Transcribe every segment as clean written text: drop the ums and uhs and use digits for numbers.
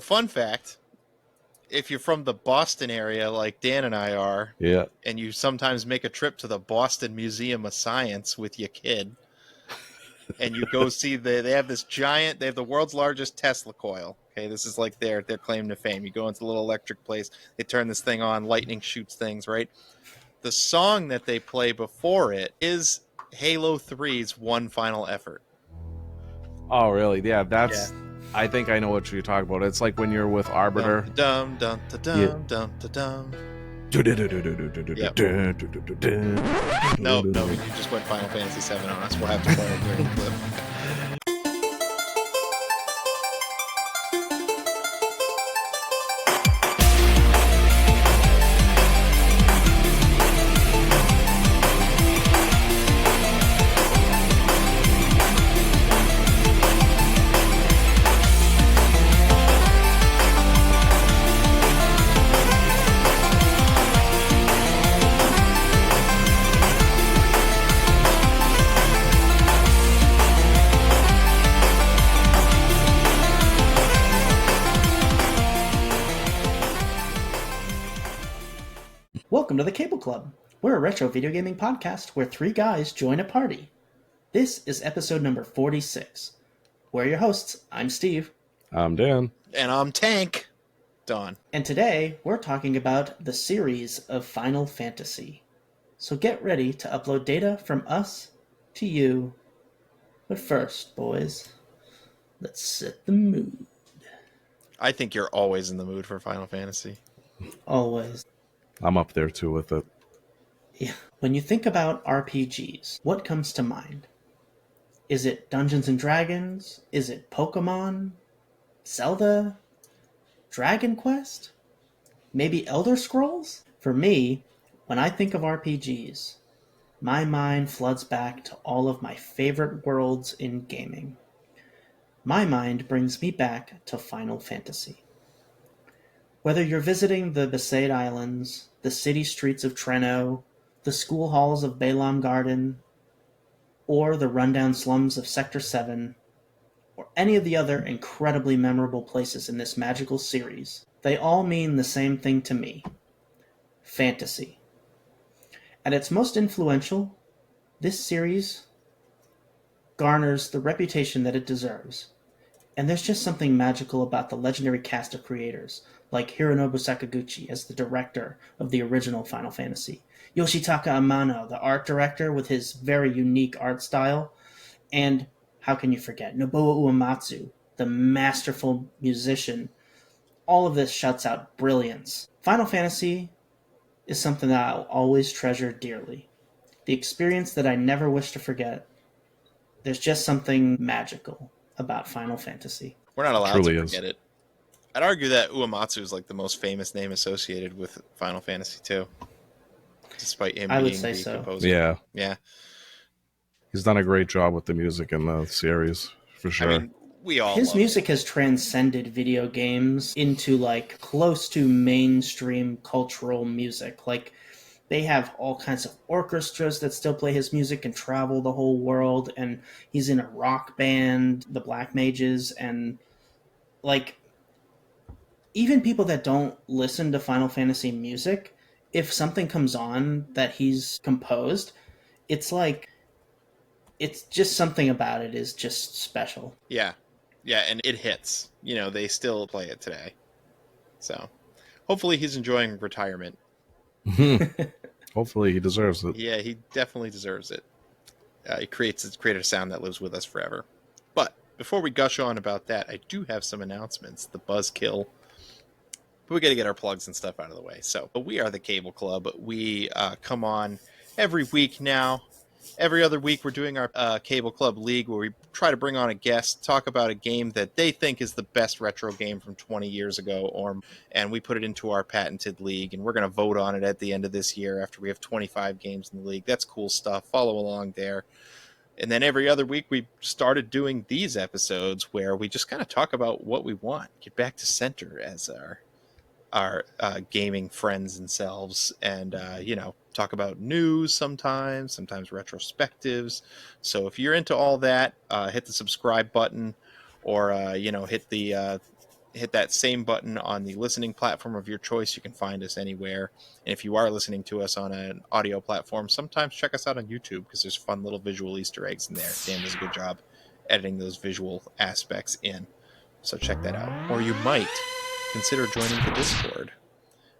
fun fact, if you're from the Boston area like Dan and I are, Yeah. and you sometimes make a trip to the Boston Museum of Science with your kid, and you go see they have this giant, they have the world's largest Tesla coil. Okay, this is like their claim to fame. You go into the little electric place, they turn this thing on, lightning shoots things, right? The song that they play before it is Halo 3's One Final Effort. Oh, really? Yeah, that's... I think I know what you're talking about. It's like when you're with Arbiter. Dum dum dum dum dum dum dum. Yep. No, you just went Final Fantasy VII on us. We'll have to play it during the clip. Welcome to the Cable Club. We're a retro video gaming podcast where three guys join a party. This is episode number 46. We're your hosts. I'm Steve. I'm Dan. And I'm Tank. Don. And today we're talking about the series of Final Fantasy. So get ready to upload data from us to you. But first, boys, let's set the mood. I think you're always in the mood for Final Fantasy. Always. I'm up there too with it. Yeah. When you think about RPGs, what comes to mind? Is it Dungeons and Dragons? Is it Pokemon? Zelda? Dragon Quest? Maybe Elder Scrolls? For me, when I think of RPGs, my mind floods back to all of my favorite worlds in gaming. My mind brings me back to Final Fantasy. Whether you're visiting the Besaid Islands, the city streets of Treno, the school halls of Balam Garden, or the rundown slums of Sector 7, or any of the other incredibly memorable places in this magical series, they all mean the same thing to me: fantasy. At its most influential, this series garners the reputation that it deserves. And there's just something magical about the legendary cast of creators, like Hironobu Sakaguchi as the director of the original Final Fantasy, Yoshitaka Amano, the art director with his very unique art style, and, how can you forget, Nobuo Uematsu, the masterful musician. All of this shouts out brilliance. Final Fantasy is something that I'll always treasure dearly. The experience that I never wish to forget. There's just something magical about Final Fantasy. We're not allowed Truly to forget it. I'd argue that Uematsu is like the most famous name associated with Final Fantasy II, despite him being the composer. Yeah. He's done a great job with the music in the series, for sure. I mean, we all His music has transcended video games into like close to mainstream cultural music. Like, they have all kinds of orchestras that still play his music and travel the whole world, and he's in a rock band, the Black Mages, and like, even people that don't listen to Final Fantasy music, if something comes on that he's composed, it's like, it's just something about it is just special. Yeah, and it hits. You know, they still play it today. So, hopefully he's enjoying retirement. Hopefully he deserves it. Yeah, he definitely deserves it. He created a sound that lives with us forever. But before we gush on about that, I do have some announcements. The buzzkill. But we got to get our plugs and stuff out of the way. So we are the Cable Club. We come on every week now. Every other week, we're doing our Cable Club League, where we try to bring on a guest, talk about a game that they think is the best retro game from 20 years ago, and we put it into our patented league, and we're going to vote on it at the end of this year after we have 25 games in the league. That's cool stuff. Follow along there. And then every other week, we started doing these episodes where we just kind of talk about what we want, get back to center as our gaming friends and selves, and talk about news sometimes retrospectives. So if you're into all that, hit the subscribe button, or hit the hit that same button on the listening platform of your choice. You can find us anywhere. And if you are listening to us on an audio platform, sometimes check us out on YouTube because there's fun little visual Easter eggs in there. Dan does a good job editing those visual aspects in. So check that out. Or you might consider joining the Discord,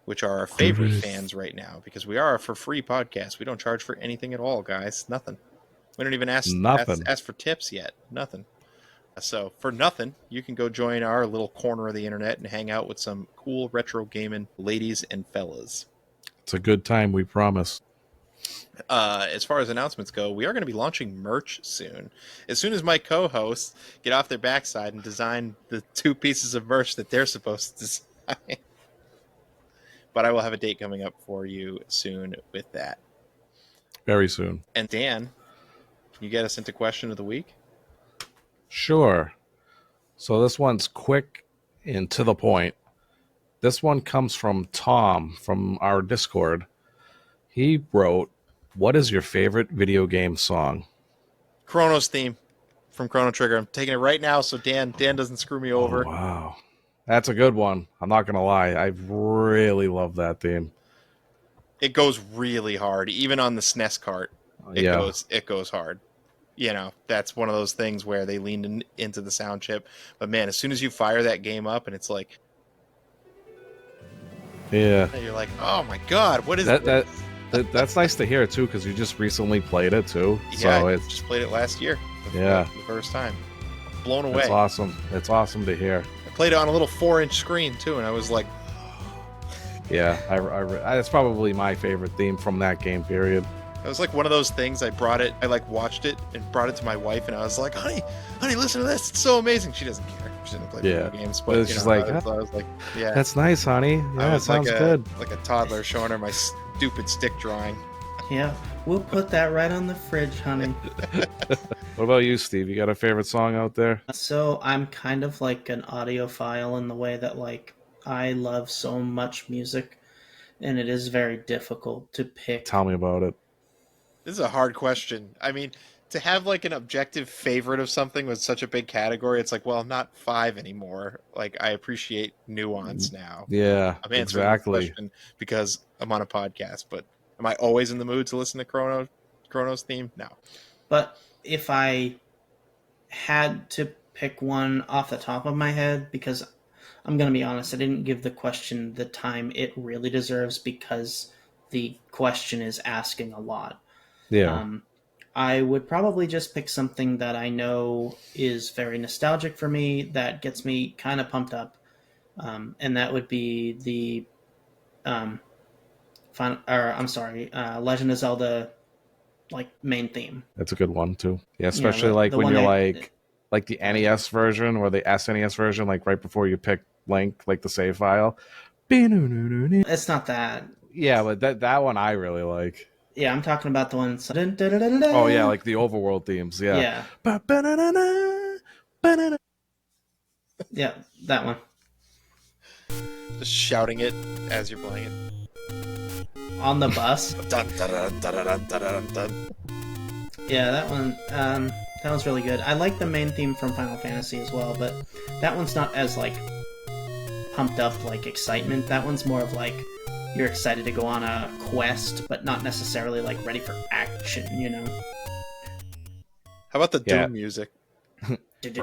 which are our favorite fans right now, because we are a for free podcast. We don't charge for anything at all, guys. Nothing. We don't even ask for tips yet. Nothing. So for nothing, you can go join our little corner of the internet and hang out with some cool retro gaming ladies and fellas. It's a good time, we promise. As far as announcements go, we are going to be launching merch soon. As soon as my co-hosts get off their backside and design the 2 pieces of merch that they're supposed to design. But I will have a date coming up for you soon with that. Very soon. And Dan, can you get us into question of the week? Sure. So this one's quick and to the point. This one comes from Tom from our Discord. He wrote, "What is your favorite video game song?" Chrono's theme from Chrono Trigger. I'm taking it right now so Dan doesn't screw me over. Oh, wow. That's a good one. I'm not going to lie. I really love that theme. It goes really hard. Even on the SNES cart, it goes hard. You know, that's one of those things where they leaned into the sound chip. But man, as soon as you fire that game up and it's like... Yeah. You're like, oh my god, what is that? That's nice to hear, too, because you just recently played it, too. Yeah, so I just played it last year. The first time. Blown away. It's awesome. It's awesome to hear. I played it on a little 4-inch screen, too, and I was like... Yeah, it's probably my favorite theme from that game period. It was like one of those things. I watched it and brought it to my wife, and I was like, honey, listen to this. It's so amazing. She doesn't care. She doesn't play video games. But it's just like, I was like, yeah. That's nice, honey. Yeah, it sounds good. Like a toddler showing her my stupid stick drawing. Yeah, we'll put that right on the fridge, honey. What about you, Steve? You got a favorite song out there? So I'm kind of like an audiophile in the way that, like, I love so much music, and it is very difficult to pick. Tell me about it. This is a hard question. I mean, to have like an objective favorite of something with such a big category, it's like, well, I'm not 5 anymore. Like, I appreciate nuance now. Yeah, I'm answering the question because I'm on a podcast, but am I always in the mood to listen to Chrono's theme? No. But if I had to pick one off the top of my head, because I'm going to be honest, I didn't give the question the time it really deserves because the question is asking a lot. Yeah. I would probably just pick something that I know is very nostalgic for me, that gets me kind of pumped up, and that would be the Legend of Zelda, like, main theme. That's a good one too. Yeah, especially like when you're like the NES version or the SNES version, like right before you pick Link, like the save file. It's not that. Yeah, but that one I really like. Yeah, I'm talking about the ones. Oh yeah, like the overworld themes. Yeah. Yeah, that one. Just shouting it as you're playing it. On the bus. Dun, dun, dun, dun, dun, dun, dun. Yeah, that one. That one's really good. I like the main theme from Final Fantasy as well, but that one's not as like pumped up like excitement. That one's more of like you're excited to go on a quest, but not necessarily like ready for action, you know? How about the Doom music? Just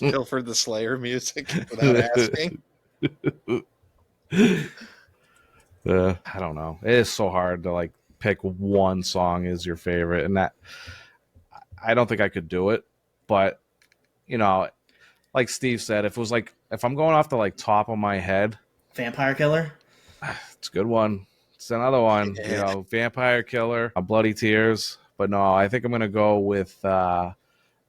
pilfered the Slayer music without asking. I don't know. It is so hard to like pick one song as your favorite, and that I don't think I could do it. But you know, like Steve said, if I'm going off the like top of my head, Vampire Killer. It's a good one. It's another one. Yeah. You know, Vampire Killer, Bloody Tears. But no, I think I'm gonna go with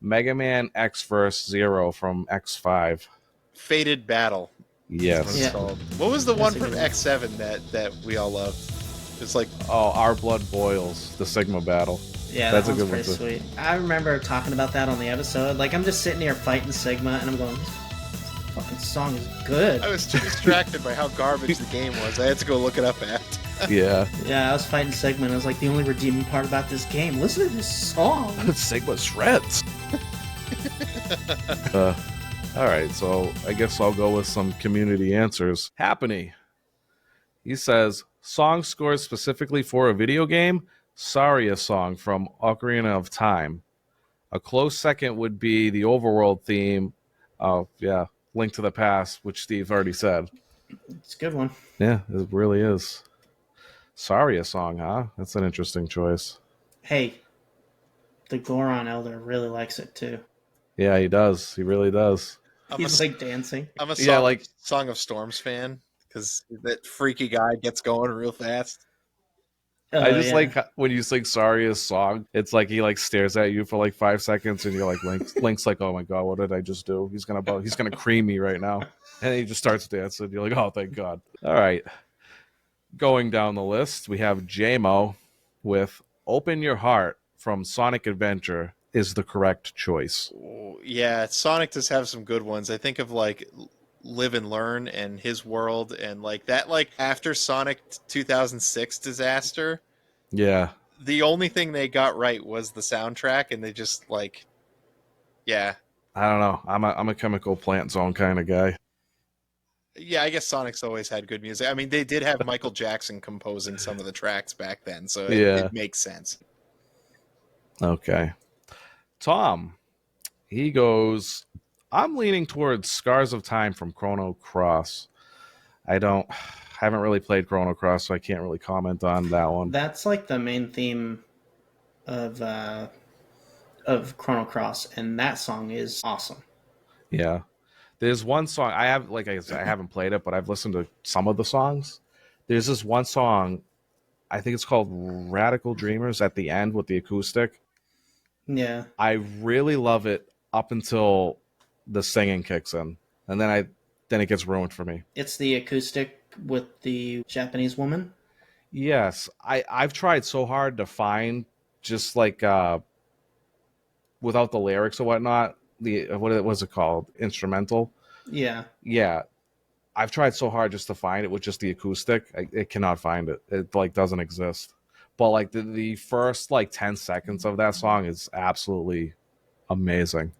Mega Man X vs. Zero from X5. Fated Battle. Yes. Yeah. What was the one from X7 that we all love? It's like Our Blood Boils, the Sigma Battle. Yeah, that's a good one. Sweet. I remember talking about that on the episode. Like, I'm just sitting here fighting Sigma, and I'm going, "This fucking song is good." I was too distracted by how garbage the game was. I had to go look it up at. Yeah. Yeah, I was fighting Sigma, and I was like, the only redeeming part about this game. Listen to this song. Sigma shreds. All right, so I guess I'll go with some community answers. Happiny. He says, song scores specifically for a video game? Saria song from Ocarina of Time. A close second would be the overworld theme. Oh, yeah, Link to the Past, which Steve already said. It's a good one. Yeah, it really is. Saria song, huh? That's an interesting choice. Hey, the Goron Elder really likes it too. Yeah, he does. He really does. I'm a, He's like dancing. I'm a Yeah, like Song of Storms fan because that freaky guy gets going real fast. I Oh just yeah. like when you sing Saria's song, it's like he like stares at you for like 5 seconds and you're like Link's like, oh my god, what did I just do? He's gonna cream me right now. And he just starts dancing. You're like, oh thank God. All right. Going down the list, we have JMO with Open Your Heart from Sonic Adventure is the correct choice. Yeah, Sonic does have some good ones. I think of like Live and Learn and His World and like that. Like after Sonic 2006 disaster, Yeah. the only thing they got right was the soundtrack, and they just like, yeah, I don't know. I'm a Chemical Plant Zone kind of guy. yeah. I guess Sonic's always had good music. I mean, they did have Michael Jackson composing some of the tracks back then, so Yeah. it makes sense. Okay. Tom, he goes, I'm leaning towards Scars of Time from Chrono Cross. Haven't really played Chrono Cross, so I can't really comment on that one. That's like the main theme of Chrono Cross, and that song is awesome. Yeah. There's one song I have, like I said, I haven't played it, but I've listened to some of the songs. There's this one song, I think it's called Radical Dreamers at the end with the acoustic. Yeah. I really love it up until the singing kicks in. And then it gets ruined for me. It's the acoustic with the Japanese woman. Yes. I've tried so hard to find just like without the lyrics or whatnot, the what was it called? Instrumental. Yeah. Yeah. I've tried so hard just to find it with just the acoustic. It cannot find it. It like doesn't exist. But like the first like 10 seconds of that song is absolutely amazing.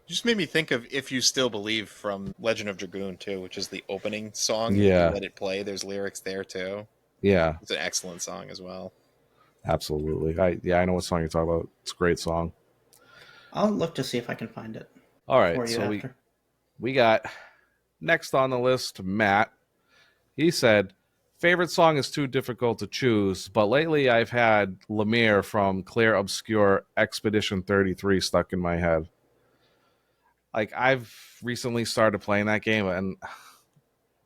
Just made me think of If You Still Believe from Legend of Dragoon too, which is the opening song. If you Yeah. let it play, there's lyrics there too. Yeah, It's an excellent song as well. absolutely. I know what song you're talking about. It's a great song. I'll look to see if I can find it All for right, you so after. we got next on the list, Matt. He said, favorite song is too difficult to choose, but lately I've had Lemire from Claire Obscure Expedition 33 stuck in my head. Like I've recently started playing that game and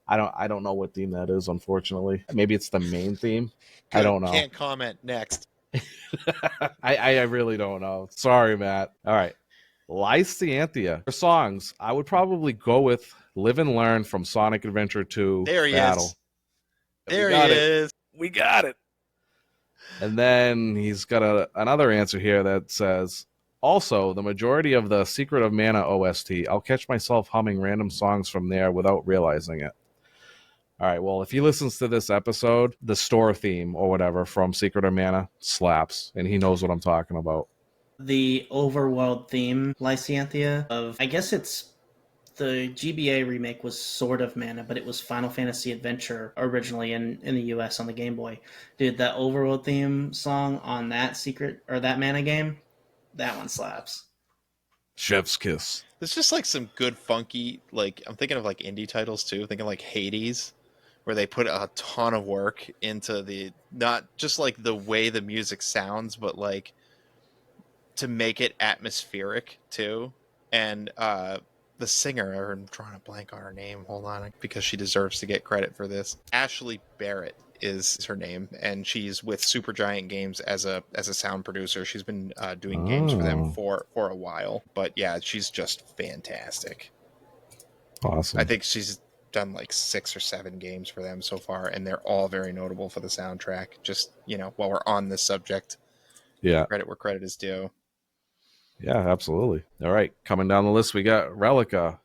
I don't know what theme that is, unfortunately. Maybe it's the main theme. I Good. don't know. Can't comment. Next. I really don't know. Sorry, Matt. All right. Lycianthia. For songs, I would probably go with Live and Learn from Sonic Adventure 2 There he Battle. is. We There he got it. is. We got it. And then he's got another answer here that says, also, the majority of the Secret of Mana OST, I'll catch myself humming random songs from there without realizing it. All right, well, if he listens to this episode, the store theme or whatever from Secret of Mana slaps, and he knows what I'm talking about. The overworld theme, Lycianthia, of I guess it's the GBA remake was sort of Mana, but it was Final Fantasy Adventure originally in the US on the Game Boy. Dude, that overworld theme song on that secret or that Mana game, that one slaps. Chef's Kiss. There's just like some good funky, like I'm thinking of like indie titles too. Thinking like Hades, where they put a ton of work into the not just like the way the music sounds, but like to make it atmospheric too. And the singer, I'm drawing a blank on her name. Hold on, because she deserves to get credit for this. Ashley Barrett is her name, and she's with Supergiant Games as a sound producer. She's been doing games for them for a while, but yeah, she's just fantastic. Awesome. I think she's done like 6 or 7 games for them so far, and they're all very notable for the soundtrack. Just while we're on this subject, Yeah. credit where credit is due. Yeah, absolutely. All right, coming down the list, we got Relica.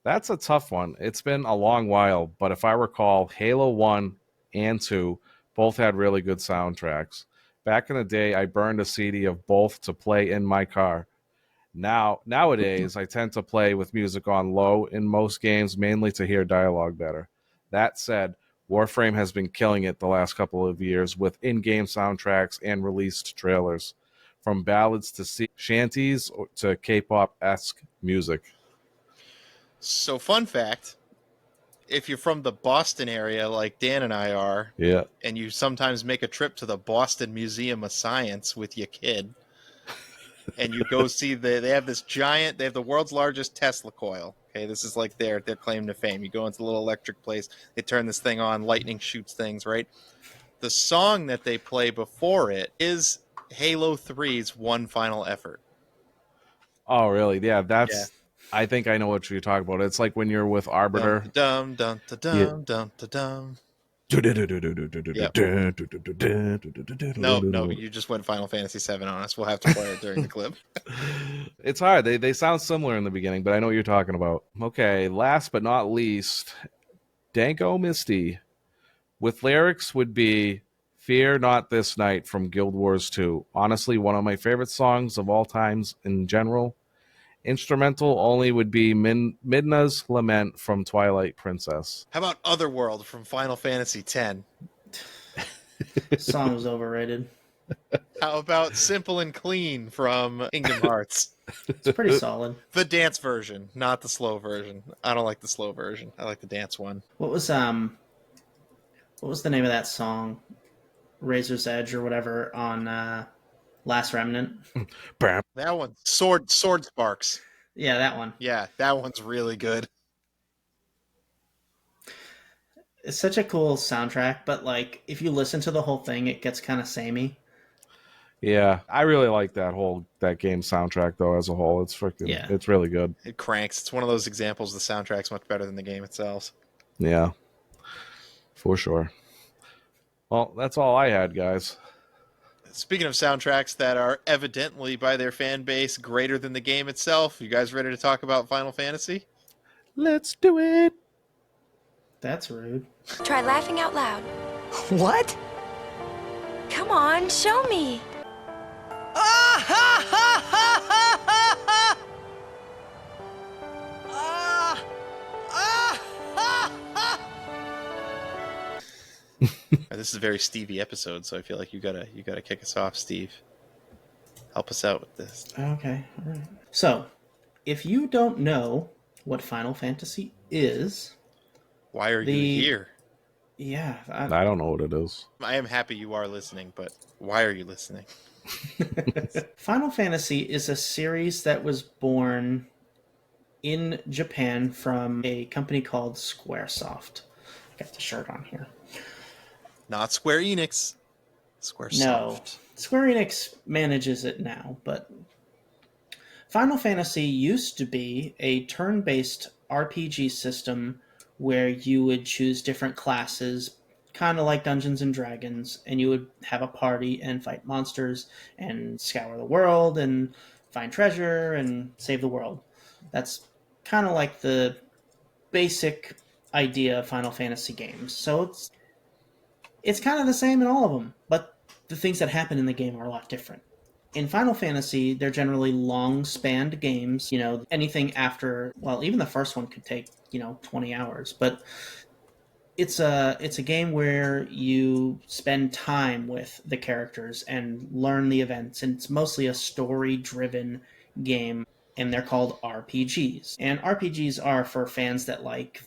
That's a tough one. It's been a long while, but if I recall, Halo 1 and 2 both had really good soundtracks. Back in the day, I burned a CD of both to play in my car. Nowadays, I tend to play with music on low in most games, mainly to hear dialogue better. That said, Warframe has been killing it the last couple of years with in-game soundtracks and released trailers, from ballads to sea shanties to K-pop-esque music. So, fun fact, if you're from the Boston area like Dan and I are, Yeah. and you sometimes make a trip to the Boston Museum of Science with your kid, and you go see they have this giant, they have the world's largest Tesla coil. Okay, this is like their claim to fame. You go into the little electric place, they turn this thing on, lightning shoots things, right? The song that they play before it is Halo 3's One Final Effort. Oh, really? Yeah, Yeah. that's. I think I know what you're talking about. It's like when you're with Dum Arbiter. dum dum Yeah. dum dum dum. Yep. No, you just went Final Fantasy 7 on us. We'll have to play it during the clip. It's hard. They sound similar in the beginning, but I know what you're talking about. Okay, last but not least, Danko Misty. With lyrics would be Fear Not This Night from Guild Wars 2. Honestly, one of my favorite songs of all times in general. Instrumental only would be Midna's Lament from Twilight Princess. How about Otherworld from Final Fantasy 10? Song was overrated. How about Simple and Clean from Kingdom Hearts? It's pretty solid. The dance version, not the slow version. I don't like the slow version. I like the dance one. What was the name of that song? Razor's Edge or whatever on Last Remnant. That one, Sword Sparks. Yeah, that one. Yeah, that one's really good. It's such a cool soundtrack, but like if you listen to the whole thing, it gets kind of samey. Yeah, I really like that game soundtrack though as a whole. Yeah. It's really good. It cranks. It's one of those examples the soundtrack's much better than the game itself. Yeah, for sure. Well, that's all I had, guys. Speaking of soundtracks that are evidently by their fan base greater than the game itself, you guys ready to talk about Final Fantasy? Let's do it. That's rude. Try laughing out loud. What? Come on, show me. Ah ha ha ha ha ha ha! Ah! Ah ha ha! This is a very Stevie episode, so I feel like you gotta kick us off, Steve. Help us out with this. Okay, all right. So, if you don't know what Final Fantasy is, Why are you here? yeah, I don't know what it is. I am happy you are listening, but why are you listening? Final Fantasy is a series that was born in Japan from a company called Squaresoft. I got the shirt on here. Not Square Enix. Squaresoft. No, Square Enix manages it now, but Final Fantasy used to be a turn-based RPG system where you would choose different classes, kind of like Dungeons and Dragons, and you would have a party and fight monsters and scour the world and find treasure and save the world. That's kind of like the basic idea of Final Fantasy games. So it's kind of the same in all of them, but the things that happen in the game are a lot different. In Final Fantasy, they're generally long spanned games. You know, anything after, well, even the first one could take, 20 hours. But it's a game where you spend time with the characters and learn the events. And it's mostly a story driven game. And they're called RPGs. And RPGs are for fans that like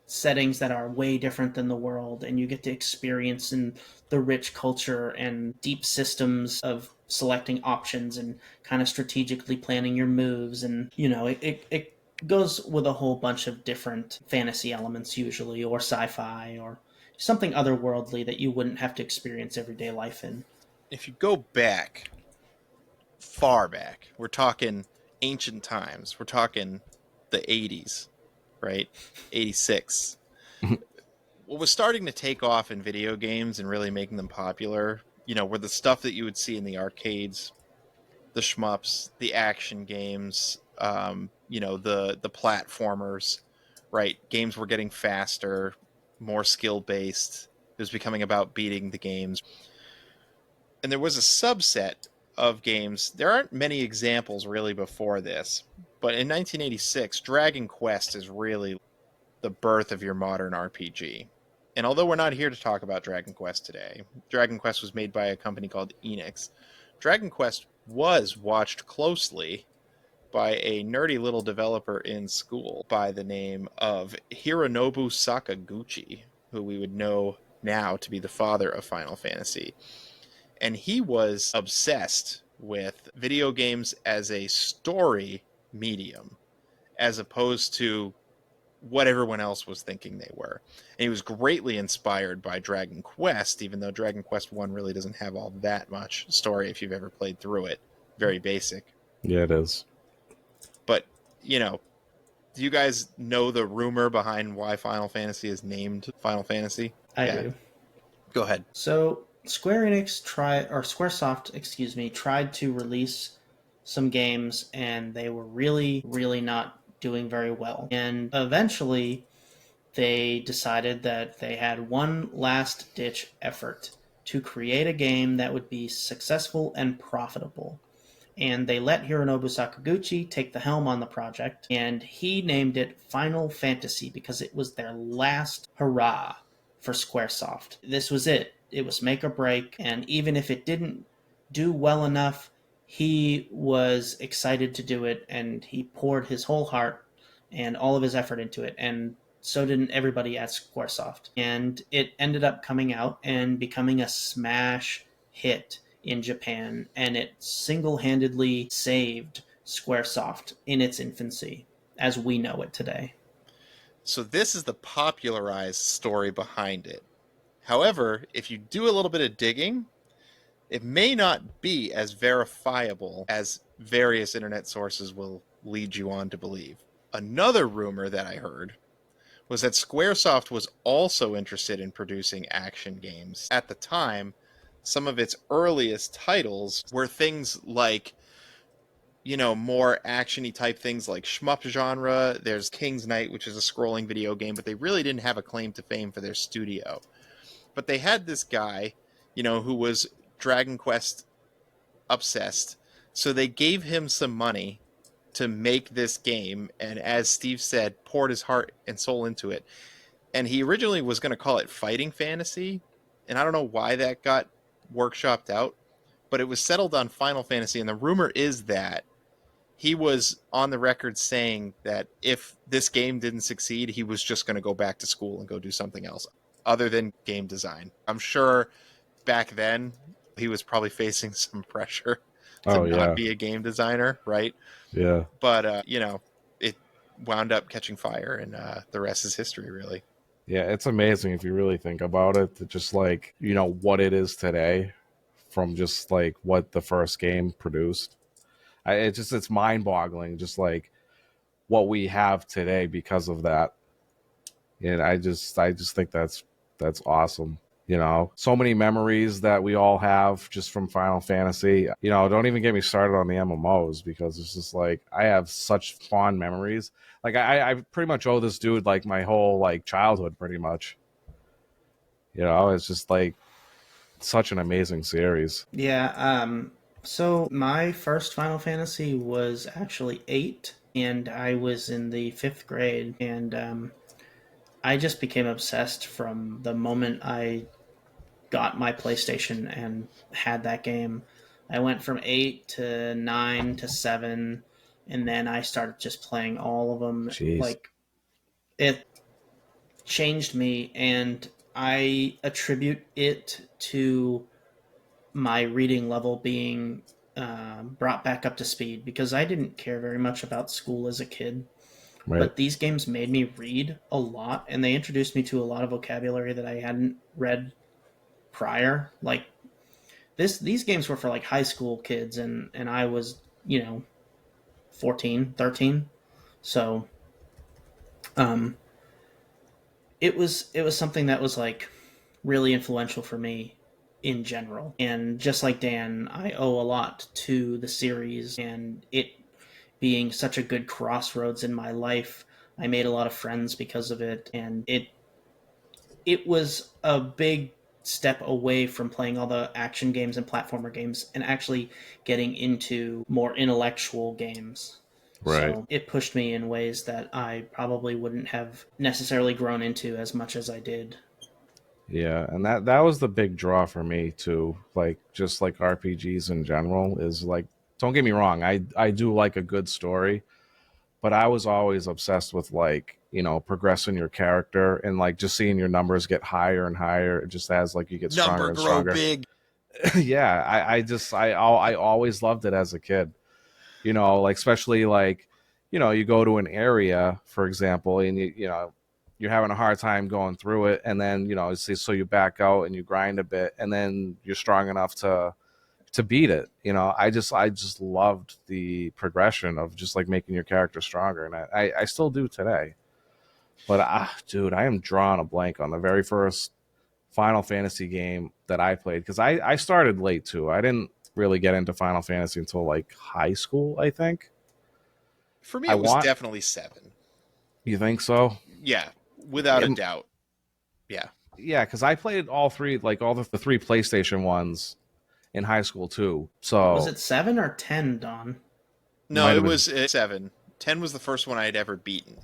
settings that are way different than the world, and you get to experience in the rich culture and deep systems of selecting options and kind of strategically planning your moves. And it goes with a whole bunch of different fantasy elements usually, or sci-fi, or something otherworldly that you wouldn't have to experience everyday life in. If you go back, far back, we're talking ancient times. We're talking the 80s, right? 86. What was starting to take off in video games and really making them popular, were the stuff that you would see in the arcades, the shmups, the action games, the platformers, right? Games were getting faster, more skill based. It was becoming about beating the games. And there was a subset of games. There aren't many examples really before this, but in 1986, Dragon Quest is really the birth of your modern RPG. And although we're not here to talk about Dragon Quest today, Dragon Quest was made by a company called Enix. Dragon Quest was watched closely by a nerdy little developer in school by the name of Hironobu Sakaguchi, who we would know now to be the father of Final Fantasy. And he was obsessed with video games as a story medium, as opposed to what everyone else was thinking they were. And he was greatly inspired by Dragon Quest, even though Dragon Quest 1 really doesn't have all that much story if you've ever played through it. Very basic. Yeah, it is. But, you know, do you guys know the rumor behind why Final Fantasy is named Final Fantasy? I do. Go ahead. So Squaresoft, excuse me, tried to release some games, and they were really, really not doing very well. And eventually, they decided that they had one last ditch effort to create a game that would be successful and profitable. And they let Hironobu Sakaguchi take the helm on the project, and he named it Final Fantasy because it was their last hurrah for Squaresoft. This was it. It was make or break, and even if it didn't do well enough, he was excited to do it, and he poured his whole heart and all of his effort into it, and so did everybody at Squaresoft. And it ended up coming out and becoming a smash hit in Japan, and it single-handedly saved Squaresoft in its infancy as we know it today. So this is the popularized story behind it. However, if you do a little bit of digging, it may not be as verifiable as various internet sources will lead you on to believe. Another rumor that I heard was that Squaresoft was also interested in producing action games. At the time, some of its earliest titles were things like, you know, more action-y type things like shmup genre. There's King's Knight, which is a scrolling video game, but they really didn't have a claim to fame for their studio. But they had this guy, you know, who was Dragon Quest obsessed. So they gave him some money to make this game, and as Steve said, poured his heart and soul into it. And he originally was going to call it Fighting Fantasy, and I don't know why that got workshopped out, but it was settled on Final Fantasy, and the rumor is that he was on the record saying that if this game didn't succeed, he was just going to go back to school and go do something else other than game design. I'm sure back then he was probably facing some pressure to Oh, not yeah. be a game designer, right? Yeah. But, you know, it wound up catching fire, and the rest is history, really. Yeah, it's amazing if you really think about it, that just like, you know, what it is today from just like what the first game produced. It's mind boggling, just like what we have today because of that. And I just think that's awesome. You know, so many memories that we all have just from Final Fantasy. You know, don't even get me started on the MMOs, because it's just like I have such fond memories. Like I pretty much owe this dude like my whole like childhood, pretty much. You know, it's just like such an amazing series. Yeah, so my first Final Fantasy was actually 8, and I was in the 5th grade, and I just became obsessed from the moment I got my PlayStation and had that game. I went from 8 to 9 to 7, and then I started just playing all of them. Jeez. Like, it changed me, and I attribute it to my reading level being brought back up to speed, because I didn't care very much about school as a kid. Right. But these games made me read a lot, and they introduced me to a lot of vocabulary that I hadn't read prior. Like these games were for like high school kids, and I was, 14, 13. So um it was something that was like really influential for me in general. And just like Dan, I owe a lot to the series and it being such a good crossroads in my life. I made a lot of friends because of it, and it was a big step away from playing all the action games and platformer games and actually getting into more intellectual games. Right. So it pushed me in ways that I probably wouldn't have necessarily grown into as much as I did. Yeah, and that was the big draw for me too. Like just like RPGs in general is like, don't get me wrong, I do like a good story, but I was always obsessed with like, progressing your character and like just seeing your numbers get higher and higher. It just as like you get stronger Number and grow stronger. big. Yeah, I always loved it as a kid. Like especially like, you go to an area, for example, and you're having a hard time going through it, and then so you back out and you grind a bit, and then you're strong enough to beat it. I just loved the progression of just like making your character stronger, and I still do today. But dude, I am drawing a blank on the very first Final Fantasy game that I played, because I started late too. I didn't really get into Final Fantasy until like high school, I think. For me, I it was want definitely 7. You think so? Yeah, without a Um, doubt. Yeah. yeah, because I played all three, like all the three PlayStation ones in high school too. Was So it 7 or 10, Don? No, might it have been. was 7. 10 was the first one I had ever beaten.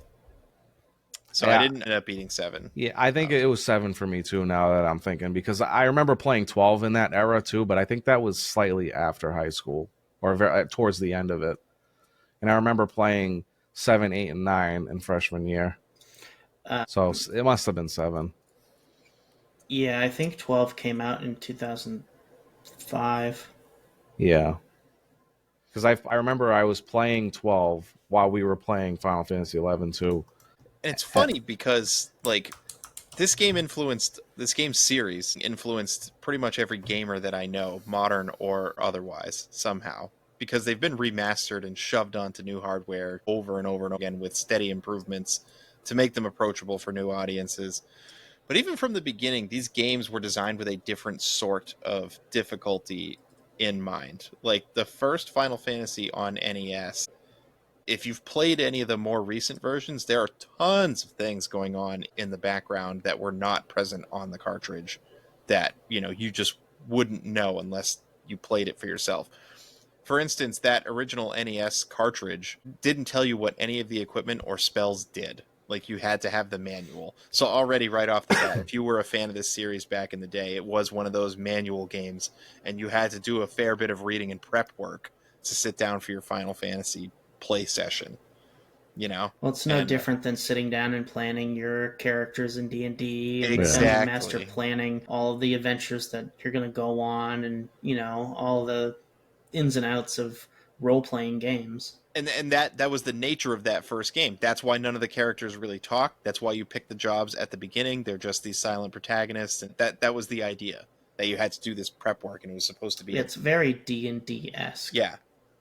So I Yeah, didn't end up beating 7. yeah, I think it was 7 for me too. Now that I'm thinking, because I remember playing 12 in that era too, but I think that was slightly after high school or towards the end of it. And I remember playing 7, 8, and 9 in freshman year. Uh, So it must have been 7. yeah, I think 12 came out in 2005. Yeah, because I remember I was playing 12 while we were playing Final Fantasy 11 too. And it's funny because, like, this game series influenced pretty much every gamer that I know, modern or otherwise, somehow. Because they've been remastered and shoved onto new hardware over and over and over again with steady improvements to make them approachable for new audiences. But even from the beginning, these games were designed with a different sort of difficulty in mind. Like the first Final Fantasy on NES, if you've played any of the more recent versions, there are tons of things going on in the background that were not present on the cartridge that, you just wouldn't know unless you played it for yourself. For instance, that original NES cartridge didn't tell you what any of the equipment or spells did. Like, you had to have the manual. So already right off the bat, if you were a fan of this series back in the day, it was one of those manual games, and you had to do a fair bit of reading and prep work to sit down for your Final Fantasy play session, you know? Well, it's no And different than sitting down and planning your characters in D&D and Yeah. Dungeon Master exactly. planning all of the adventures that you're going to go on and, all the ins and outs of role-playing games. And that was the nature of that first game. That's why none of the characters really talk. That's why you pick the jobs at the beginning. They're just these silent protagonists, and that was the idea, that you had to do this prep work, and it was supposed to be It's very D&D-esque. yeah.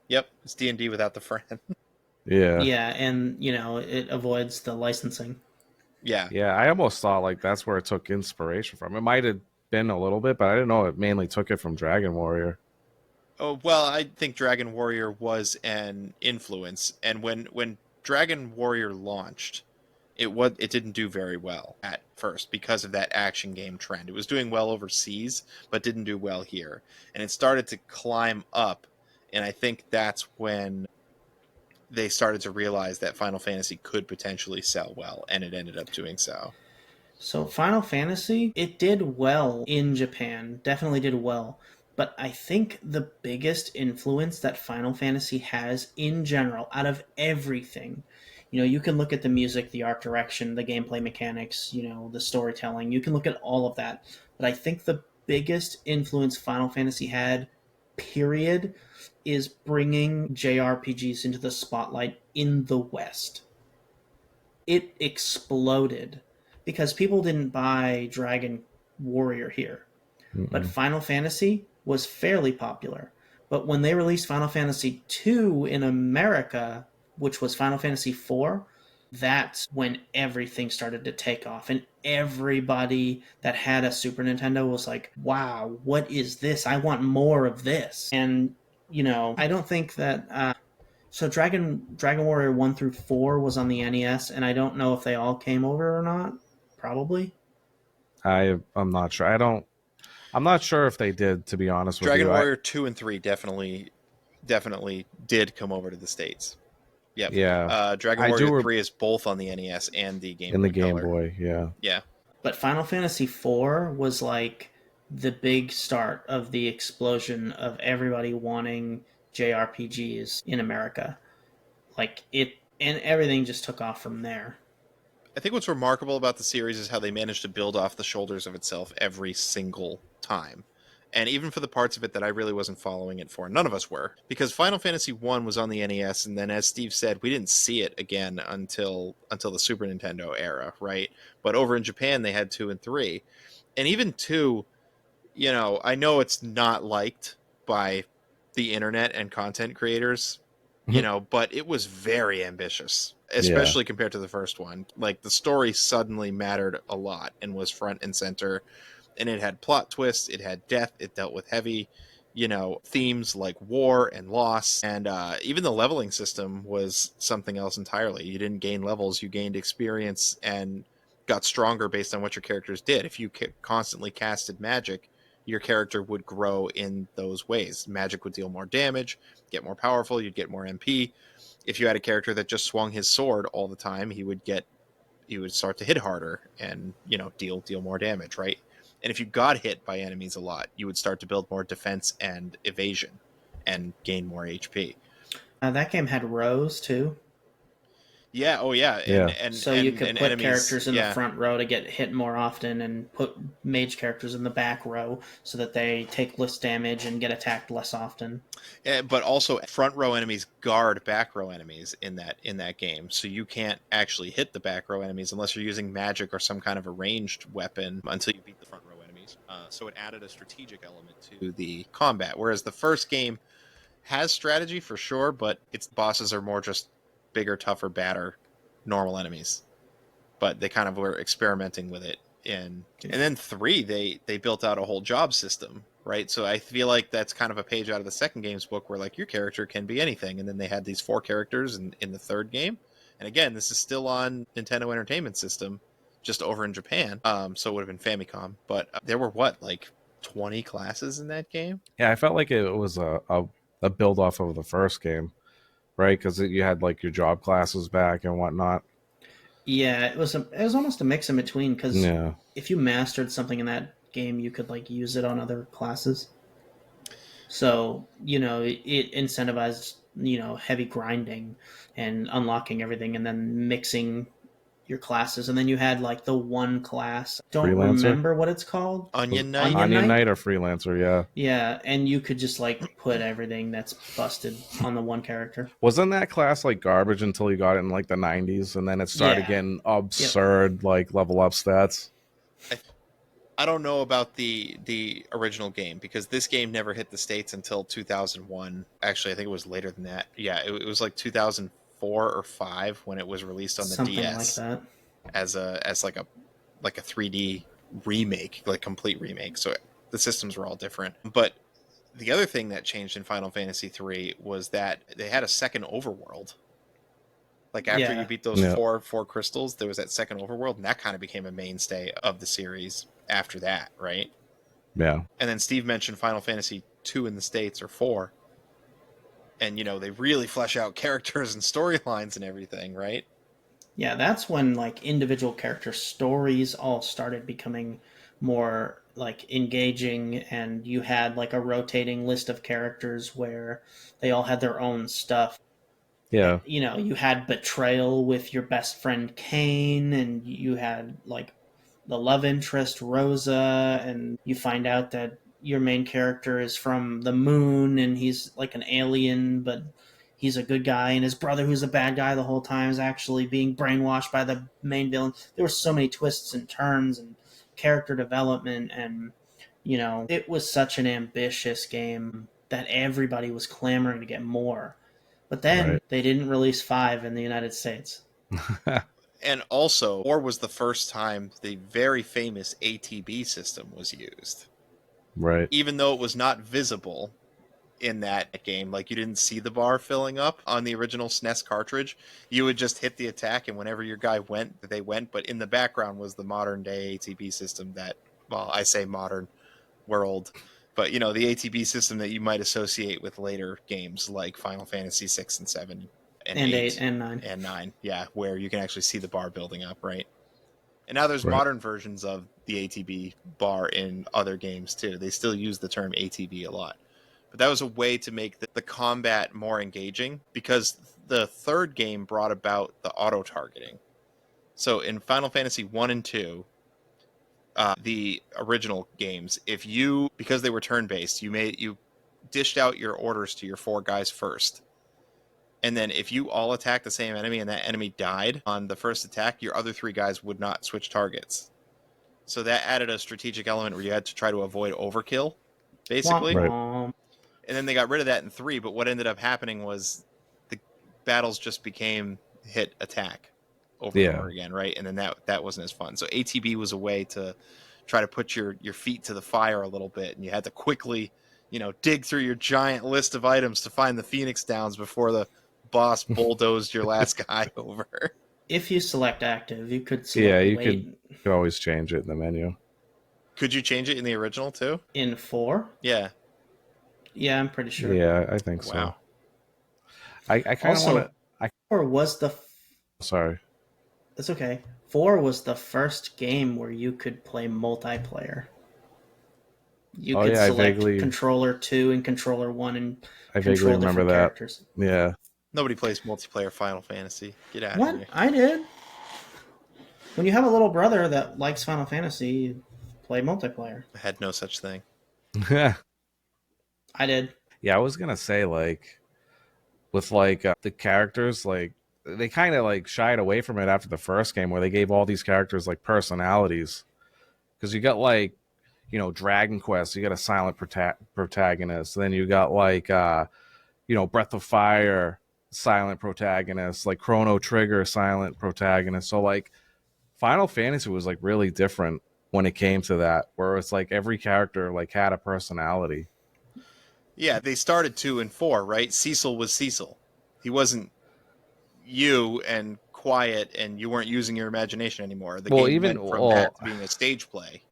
Yep, it's D&D without the friend. Yeah. Yeah, and, it avoids the licensing. Yeah. Yeah, I almost thought like that's where it took inspiration from. It might have been a little bit, but I didn't know it mainly took it from Dragon Warrior. Oh, well, I think Dragon Warrior was an influence, and when Dragon Warrior launched, it didn't do very well at first because of that action game trend. It was doing well overseas, but didn't do well here. And it started to climb up, and I think that's when they started to realize that Final Fantasy could potentially sell well, and it ended up doing so. So Final Fantasy, it did well in Japan, definitely did well. But I think the biggest influence that Final Fantasy has in general, out of everything, you can look at the music, the art direction, the gameplay mechanics, the storytelling. You can look at all of that. But I think the biggest influence Final Fantasy had, period, is bringing JRPGs into the spotlight in the West. It exploded because people didn't buy Dragon Warrior here. But Mm-mm. Final Fantasy was fairly popular. But when they released Final Fantasy II in America, which was Final Fantasy IV, that's when everything started to take off. And everybody that had a Super Nintendo was like, wow, what is this? I want more of this. And, I don't think that. So Dragon Warrior 1 through 4 was on the NES, and I don't know if they all came over or not. Probably. I'm not sure. I don't. I'm not sure if they did, to be honest with Dragon you. Warrior 2 and 3 definitely did come over to the States. Yep. Yeah, Dragon I Warrior do 3 is both on the NES and the Game in the Boy Game Color. Boy. Yeah, Yeah. But Final Fantasy IV was like the big start of the explosion of everybody wanting JRPGs in America. Like it, and everything just took off from there. I think what's remarkable about the series is how they managed to build off the shoulders of itself every single time. And even for the parts of it that I really wasn't following it for, none of us were, because Final Fantasy 1 was on the NES, and then as Steve said, we didn't see it again until the Super Nintendo era, right? But over in Japan they had 2 and 3. And even 2, I know it's not liked by the internet and content creators, but it was very ambitious, yeah, especially compared to the first one. Like the story suddenly mattered a lot and was front and center, and it had plot twists, it had death, it dealt with heavy, themes like war and loss, and even the leveling system was something else entirely. You didn't gain levels, you gained experience and got stronger based on what your characters did. If you constantly casted magic, your character would grow in those ways. Magic would deal more damage, get more powerful, you'd get more MP. If you had a character that just swung his sword all the time, he would start to hit harder and, deal more damage, right? And if you got hit by enemies a lot, you would start to build more defense and evasion and gain more HP. That game had rows too, Yeah, oh yeah, and yeah. and so you and, could and put enemies, characters in the yeah. front row to get hit more often, and put mage characters in the back row so that they take less damage and get attacked less often. But also front row enemies guard back row enemies in that game, so you can't actually hit the back row enemies unless you're using magic or some kind of a ranged weapon until you beat the front row enemies. So it added a strategic element to the combat, whereas the first game has strategy for sure, but its bosses are more just bigger, tougher, badder, normal enemies. But they kind of were experimenting with it. And then 3, they built out a whole job system, right? So I feel like that's kind of a page out of the second game's book where like your character can be anything. And then they had these 4 characters in the third game. And again, this is still on Nintendo Entertainment System, just over in Japan. So it would have been Famicom. But there were like 20 classes in that game? Yeah, I felt like it was a build off of the first game, right? Because you had like your job classes back and whatnot. Yeah, it was almost a mix in between, because Yeah, if you mastered something in that game, you could like use it on other classes. So it incentivized heavy grinding and unlocking everything, and then mixing your classes. And then you had like the one class. Don't Freelancer, remember what it's called. Onion Knight? Onion Onion Knight. Knight or Freelancer. Yeah, Yeah, and you could just like put everything that's busted on the one character. wasn't that class like garbage until you got it in like the 90s, and then it started Yeah. getting absurd like level up stats. I don't know about the original game because this game never hit the States until 2001. Actually, I think it was later than that. Yeah, it was like 2004 or 5 when it was released on the Something like DS that. as like a 3D remake, like complete remake. So the systems were all different. But the other thing that changed in Final Fantasy 3 was that they had a second overworld. Like after you Yeah. beat those Yeah. four crystals, there was that second overworld, and that kind of became a mainstay of the series after that, right? Yeah, And then Steve mentioned Final Fantasy 2 in the States, or 4. And they really flesh out characters and storylines and everything, right? Yeah, that's when like individual character stories all started becoming more like engaging, and you had like a rotating list of characters where they all had their own stuff. yeah, You had betrayal with your best friend Kane, and you had like the love interest Rosa, and you find out that your main character is from the moon and he's like an alien, but he's a good guy, and his brother, who's a bad guy the whole time, is actually being brainwashed by the main villain. There were so many twists and turns and character development, and it was such an ambitious game that everybody was clamoring to get more. But then right. they didn't release 5 in the United States. And also, 4 was the first time the very famous ATB system was used. Right. Even though it was not visible in that game, like you didn't see the bar filling up on the original SNES cartridge, you would just hit the attack, and whenever your guy went, they went. But in the background was the modern day ATB system that, well, I say modern, world, but the ATB system that you might associate with later games like Final Fantasy 6 and 7 and 8 and 9. and 9, yeah, where you can actually see the bar building up, right? And now there's Right. modern versions of the ATB bar in other games too. They still use the term ATB a lot. But that was a way to make the combat more engaging, because the third game brought about the auto-targeting. So in Final Fantasy 1 and 2, the original games, because they were turn-based, you dished out your orders to your 4 guys first. And then if you all attacked the same enemy and that enemy died on the first attack, your other 3 guys would not switch targets. So that added a strategic element where you had to try to avoid overkill, basically. Womp Right. womp. And then they got rid of that in 3, but what ended up happening was the battles just became hit attack over and over again, right? And then that wasn't as fun. So ATB was a way to try to put your feet to the fire a little bit, and you had to quickly, dig through your giant list of items to find the Phoenix Downs before the boss bulldozed your last guy over. If you select active, you could select Yeah, you wait. could always change it in the menu. Could you change it in the original too? In 4? Yeah. Yeah, I'm pretty sure. Yeah, I think so. Wow. I kind of Also, want to. 4 was the... Sorry. It's okay. 4 was the first game where you could play multiplayer. You could I select vaguely controller 2 and controller 1 and I vaguely control remember different that. characters. Yeah. Nobody plays multiplayer Final Fantasy. Get out of What? here. I did. When you have a little brother that likes Final Fantasy, you play multiplayer. I had no such thing. I did. Yeah, I was gonna say with the characters, they kind of shied away from it after the first game, where they gave all these characters personalities, because you got Dragon Quest, you got a silent protagonist, then you got Breath of Fire silent protagonist, Chrono Trigger silent protagonist. So Final Fantasy was really different when it came to that, where it's every character had a personality. Yeah, they started 2 and 4, right? Cecil was Cecil. He wasn't you and quiet, and you weren't using your imagination anymore. The game went from that to being a stage play.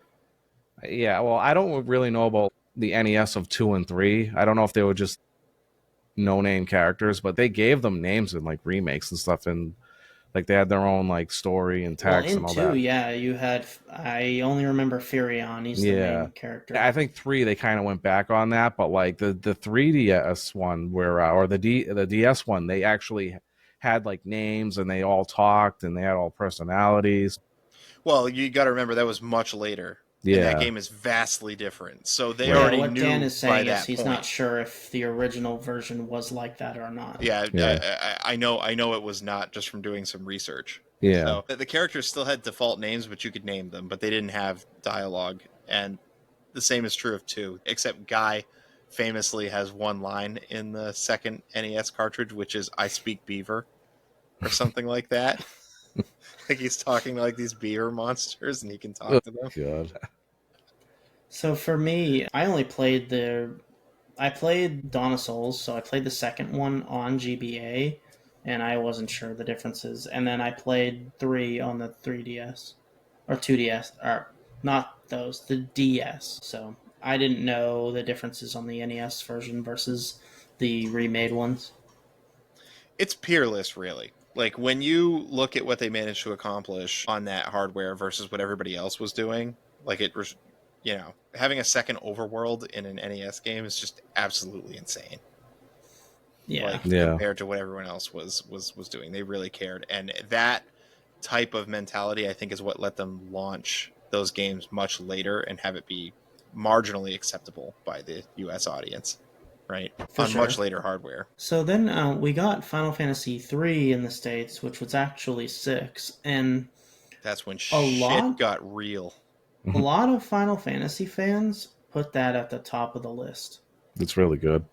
Yeah, well, I don't really know about the NES of 2 and 3. I don't know if they were just no-name characters, but they gave them names in remakes and stuff, and they had their own story and text in and all 2, that. yeah, you had... I only remember Furion. He's the main character. I think 3 they kind of went back on that, but the 3DS one or the DS one, they actually had names, and they all talked, and they had all personalities. Well, you got to remember that was much later. Yeah, and that game is vastly different. So they Right. already what knew Dan is by saying that is he's point. not sure if the original version was like that or not. Yeah, Yeah. I know it was not, just from doing some research. Yeah. So the characters still had default names, but you could name them, but they didn't have dialogue. And the same is true of 2, except Guy famously has one line in the second NES cartridge, which is "I speak beaver," or something like that. He's talking to these beaver monsters, and he can talk to them. God. So for me, I played Dawn of Souls, so I played the second one on GBA, and I wasn't sure the differences. And then I played 3 on the 3DS, or 2DS, or not those, the DS. So I didn't know the differences on the NES version versus the remade ones. It's peerless, really. When you look at what they managed to accomplish on that hardware versus what everybody else was doing, it was, having a second overworld in an NES game is just absolutely insane. Yeah. Compared to what everyone else was doing. They really cared. And that type of mentality, I think, is what let them launch those games much later and have it be marginally acceptable by the US audience, right? On much later hardware. So then we got Final Fantasy 3 in the States, which was actually 6, and that's when shit got real. A lot of Final Fantasy fans put that at the top of the list. It's really good.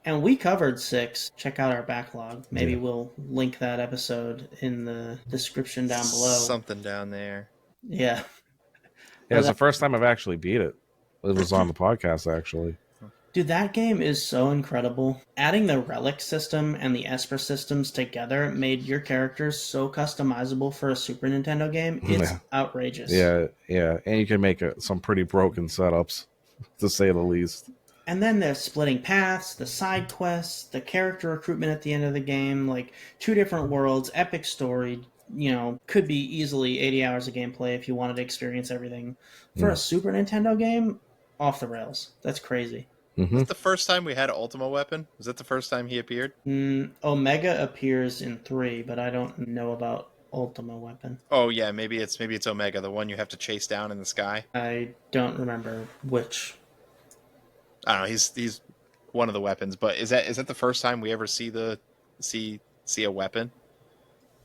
And we covered 6. Check out our backlog. Maybe we'll link that episode in the description down below. Something down there. Yeah. Yeah, it's the first time I've actually beat it. It was on the podcast, actually. Dude, that game is so incredible. Adding the relic system and the Esper systems together made your characters so customizable for a Super Nintendo game. It's outrageous. Yeah, and you can make some pretty broken setups. to say the least. And then the splitting paths, the side quests, the character recruitment at the end of the game, like 2 different worlds, epic story, could be easily 80 hours of gameplay if you wanted to experience everything. For a Super Nintendo game, off the rails. That's crazy. Mm-hmm. Was it the first time we had an Ultima weapon? Was that the first time he appeared? Omega appears in 3, but I don't know about Ultima Weapon. Oh yeah, maybe it's Omega, the one you have to chase down in the sky. I don't remember which. I don't know. He's one of the weapons, but is that the first time we ever see a weapon?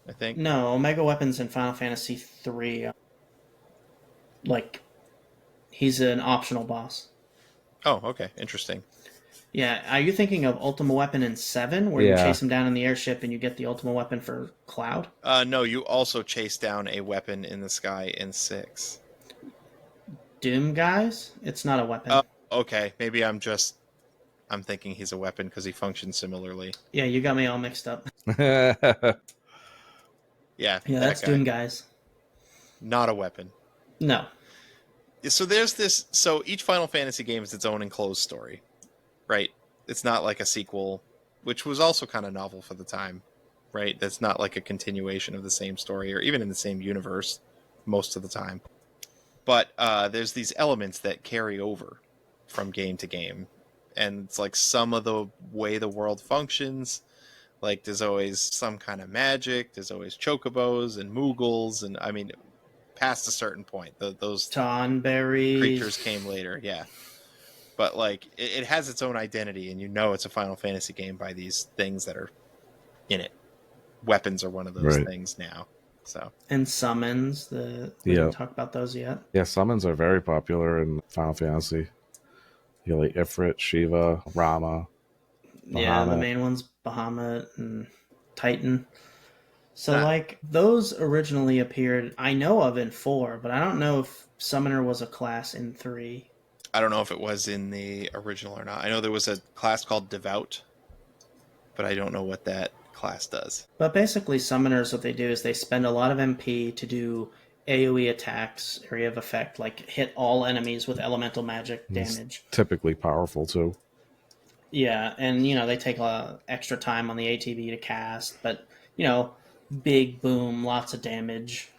I think. No, Omega Weapon's in Final Fantasy 3. Like, he's an optional boss. Oh, okay, interesting. Yeah, are you thinking of Ultima Weapon in 7, where you chase him down in the airship and you get the Ultima Weapon for Cloud? No, you also chase down a weapon in the sky in 6. Doom guys? It's not a weapon. Oh, okay. Maybe I'm thinking he's a weapon because he functions similarly. Yeah, you got me all mixed up. Yeah, Yeah, that's guy. Doom guys. Not a weapon. No. So there's this. So each Final Fantasy game is its own enclosed story, right? It's not like a sequel, which was also kind of novel for the time, right? That's not like a continuation of the same story or even in the same universe most of the time. But there's these elements that carry over from game to game. And it's like some of the way the world functions. Like there's always some kind of magic. There's always chocobos and moogles. And I mean, past a certain point, those Tonberries. creatures came later, yeah. But like it has its own identity, and you know it's a Final Fantasy game by these things that are in it. Weapons are one of those things now. So and summons. We didn't talk about those yet. Yeah, summons are very popular in Final Fantasy. You like Ifrit, Shiva, Rama. Bahamut. Yeah, the main ones, Bahamut and Titan. So, like, those originally appeared, I know of in 4, but I don't know if Summoner was a class in 3. I don't know if it was in the original or not. I know there was a class called Devout, but I don't know what that class does. But basically, Summoners, what they do is they spend a lot of MP to do AoE attacks, area of effect, like hit all enemies with elemental magic damage. It's typically powerful, too. Yeah, and, they take extra time on the ATB to cast, but, big boom, lots of damage.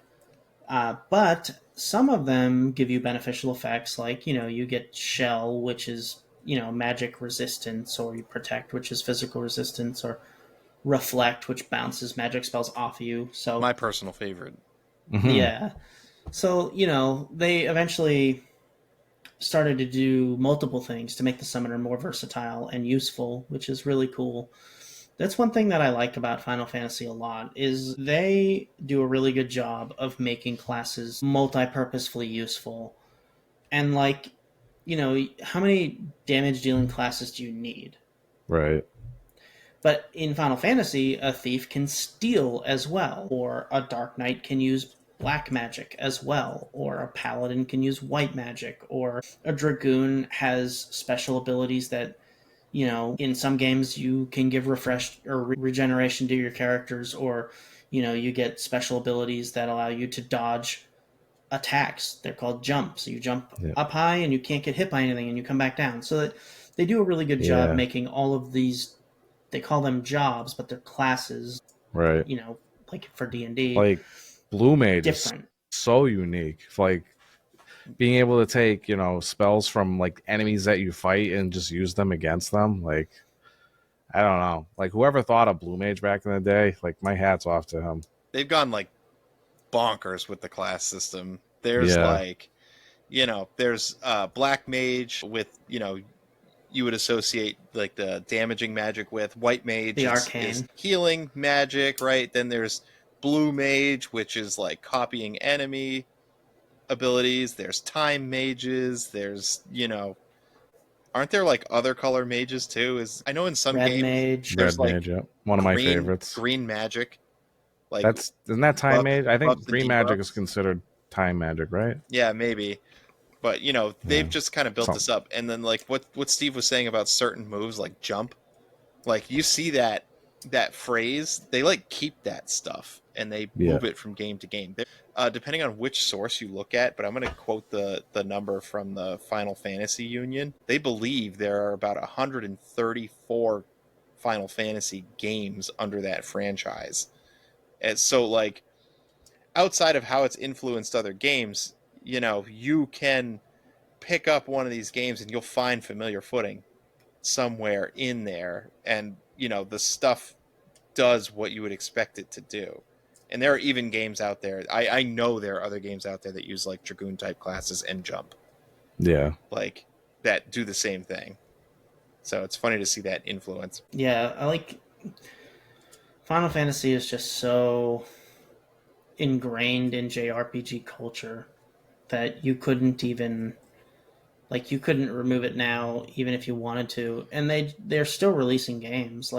But some of them give you beneficial effects, like, you get Shell, which is, magic resistance, or you Protect, which is physical resistance, or Reflect, which bounces magic spells off of you. So my personal favorite. Yeah. So, they eventually started to do multiple things to make the summoner more versatile and useful, which is really cool. That's one thing that I like about Final Fantasy a lot, is they do a really good job of making classes multi-purposefully useful. And like, how many damage dealing classes do you need? Right. But in Final Fantasy, a thief can steal as well, or a Dark Knight can use black magic as well, or a paladin can use white magic, or a dragoon has special abilities that, in some games you can give refresh or regeneration to your characters, or, you get special abilities that allow you to dodge attacks. They're called jumps. So you jump up high and you can't get hit by anything and you come back down. So that they do a really good job making all of these, they call them jobs, but they're classes. Right. Like for D&D. Like Blue Mage different. Is so unique. Like being able to take, spells from like enemies that you fight and just use them against them. Like, I don't know. Like whoever thought of Blue Mage back in the day, like my hat's off to him. They've gone like bonkers with the class system. There's like, there's Black Mage with, you would associate like the damaging magic with. White Mage the arcane is healing magic, right? Then there's Blue Mage, which is like copying enemy abilities. There's Time Mages. There's, aren't there like other color mages too? I know in some Red games Mage. there's Red like Mage, one of my favorites. Green magic. Like isn't that Time Mage? I think green magic debuffs. is considered Time magic, right? Yeah, maybe. But they've just kind of built this up, and then like what Steve was saying about certain moves like jump, like you see that phrase, they like keep that stuff, and they Yeah. move it from game to game. Depending on which source you look at, but I'm going to quote the number from the Final Fantasy Union. They believe there are about 134 Final Fantasy games under that franchise. And so, like, outside of how it's influenced other games, you can pick up one of these games and you'll find familiar footing somewhere in there, and the stuff does what you would expect it to do. And there are even games out there, I know there are other games out there that use like Dragoon type classes and jump, Yeah. like, that do the same thing. So it's funny to see that influence. Yeah, I like Final Fantasy is just so ingrained in JRPG culture that you couldn't even you couldn't remove it now even if you wanted to. And they're still releasing games.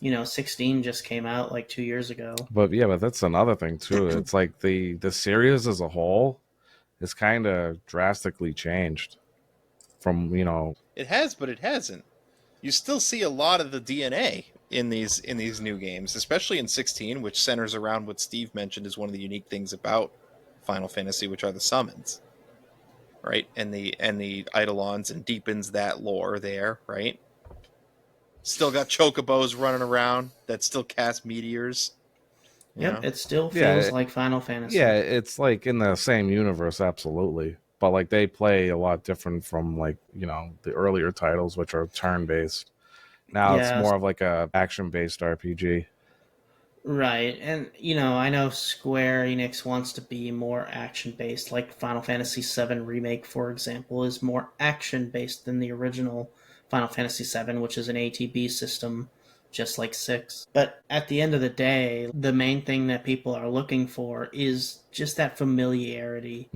16 just came out like 2 years ago. But that's another thing too. It's like the series as a whole is kind of drastically changed from, It has, but it hasn't. You still see a lot of the DNA in these new games, especially in 16, which centers around what Steve mentioned is one of the unique things about Final Fantasy, which are the summons, right? And the Eidolons, and deepens that lore there, right? Still got chocobos running around that still cast meteors. Yep, it still Yeah, feels like Final Fantasy. Yeah, it's like in the same universe, absolutely. But like they play a lot different from like, the earlier titles, which are turn based. Now it's Yeah. more of like a action based RPG. Right. And, I know Square Enix wants to be more action based. Like Final Fantasy VII Remake, for example, is more action based than the original Final Fantasy VII, which is an ATB system, just like 6. But at the end of the day, the main thing that people are looking for is just that familiarity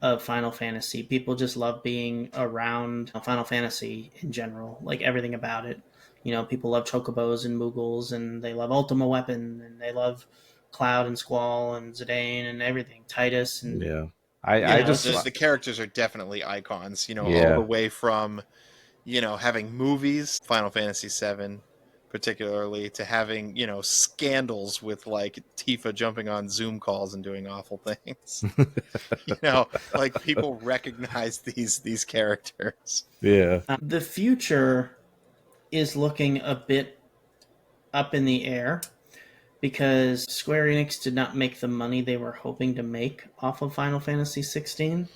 of Final Fantasy. People just love being around Final Fantasy in general, like everything about it. People love chocobos and moogles, and they love Ultima Weapon, and they love Cloud and Squall and Zidane and everything. Titus and Yeah. I just the characters are definitely icons, all Yeah. the way from, having movies, Final Fantasy VII particularly, to having, scandals with like Tifa jumping on Zoom calls and doing awful things. Like, people recognize these characters. Yeah. the future is looking a bit up in the air because Square Enix did not make the money they were hoping to make off of Final Fantasy 16.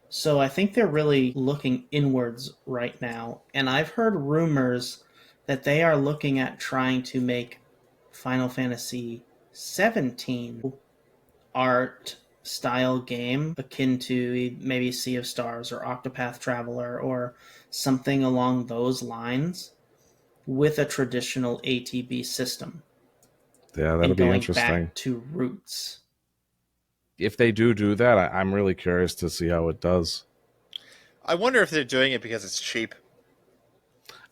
So I think they're really looking inwards right now. And I've heard rumors that they are looking at trying to make Final Fantasy 17 art style game akin to maybe Sea of Stars or Octopath Traveler or something along those lines with a traditional ATB system. Yeah, that'll and be going interesting. back to roots. If they do that, I'm really curious to see how it does. I wonder if they're doing it because it's cheap.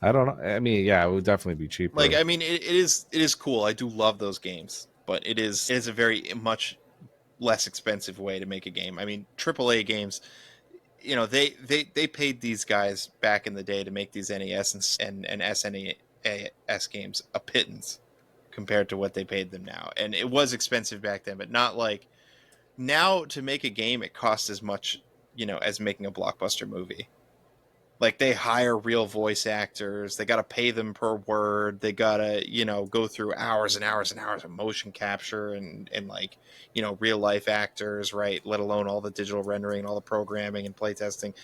I don't know. I mean, yeah, it would definitely be cheaper. Like, I mean, it is cool. I do love those games, but it is a very much less expensive way to make a game. I mean, AAA games, they paid these guys back in the day to make these NES and SNES games a pittance compared to what they paid them now. And it was expensive back then, but not like now. To make a game, it costs as much, as making a blockbuster movie. Like, they hire real voice actors, they got to pay them per word, they got to, go through hours and hours and hours of motion capture and like, real life actors, right? Let alone all the digital rendering and all the programming and playtesting.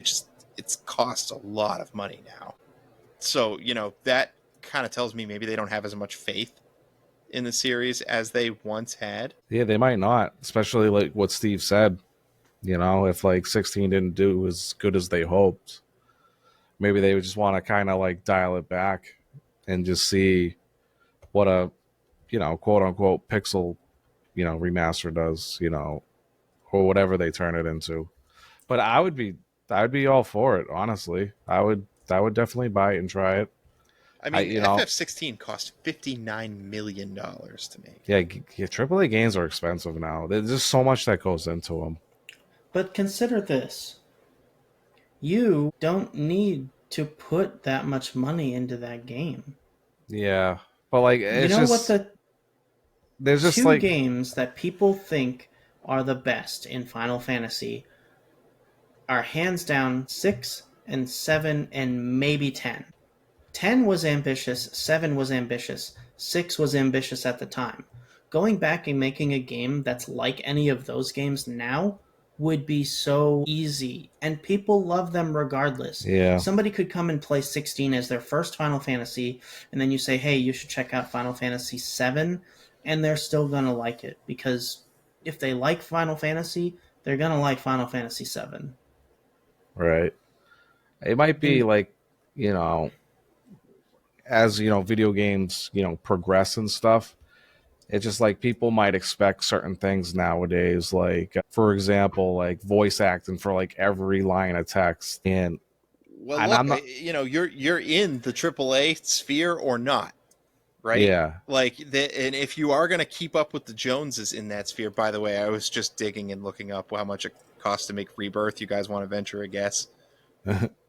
It's costs a lot of money now. So, that kind of tells me maybe they don't have as much faith in the series as they once had. Yeah, they might not, especially like what Steve said. If like 16 didn't do as good as they hoped, maybe they would just want to kind of like dial it back and just see what a, quote unquote pixel, remaster does, or whatever they turn it into. But I'd be all for it, honestly. I would definitely buy it and try it. I mean, FF16 cost $59 million to make. Yeah, AAA games are expensive now. There's just so much that goes into them. But consider this. You don't need to put that much money into that game. Yeah, but like it's You know just what the there's just two like, games that people think are the best in Final Fantasy are hands down 6 and 7 and maybe 10. 10 was ambitious, 7 was ambitious, 6 was ambitious at the time. Going back and making a game that's like any of those games now would be so easy, and people love them regardless. yeah, Somebody could come and play 16 as their first Final Fantasy, and then you say, hey, you should check out Final Fantasy 7, and they're still going to like it, because if they like Final Fantasy, they're going to like Final Fantasy 7. right. It might be In like, you know, as video games, progress and stuff. It's just like people might expect certain things nowadays, like for example, like voice acting for like every line of text, Well, and look, I'm not. you're in the AAA sphere or not, right? Yeah, And if you are going to keep up with the Joneses in that sphere, by the way, I was just digging and looking up how much it costs to make Rebirth. You guys want to venture a guess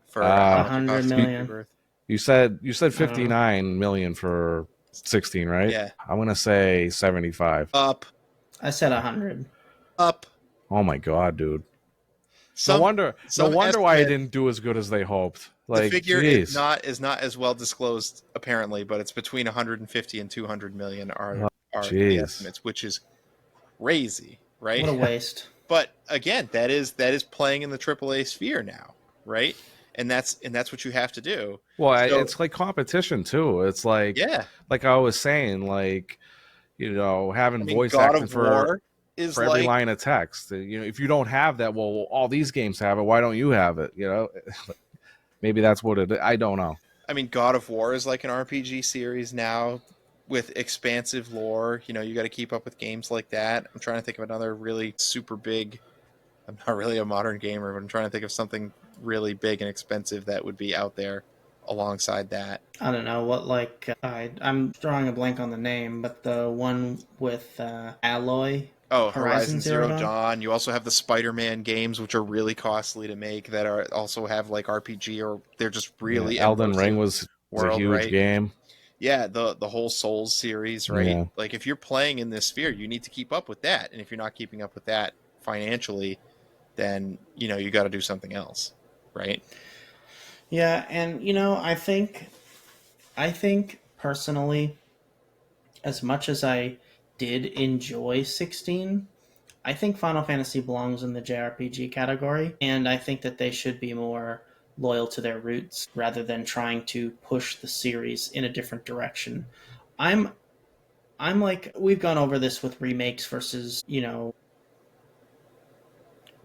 for how much it 100 costs to make million. Rebirth? you said I don't know. 59 million for 16, right? Yeah, I'm gonna say 75. up, I said 100. up. Oh my god, dude! No Some wonder, no some wonder why it estimate didn't do as good as they hoped. the Like, figure jeez, is not as well disclosed apparently, but it's between 150 and 200 million are the jeez. estimates, which is crazy, right? What a waste. But again, that is playing in the AAA sphere now, right? And that's what you have to do. Well, So it's like competition too. It's yeah, like I was saying, like I having mean, voice God acting of War is for every like, line of text. If you don't have that, well, all these games have it. Why don't you have it? Maybe that's what it. I don't know. I mean, God of War is like an RPG series now with expansive lore. You got to keep up with games like that. I'm trying to think of another really super big. I'm not really a modern gamer, but I'm trying to think of something really big and expensive that would be out there alongside that. I don't know what, like, I'm drawing a blank on the name, but the one with Alloy, Oh, Horizon Horizon Zero Zero Dawn. Dawn. You also have the Spider-Man games, which are really costly to make, that are also have like RPG, or they're just Yeah, really Elden Ring immersive was a world, huge right? game. Yeah, the whole Souls series, right? Yeah, Like if you're playing in this sphere, you need to keep up with that, and if you're not keeping up with that financially, then you got to do something else, right? Yeah, and I think personally, as much as I did enjoy 16, I think Final Fantasy belongs in the JRPG category, and I think that they should be more loyal to their roots rather than trying to push the series in a different direction. I'm I'm like, we've gone over this with remakes versus,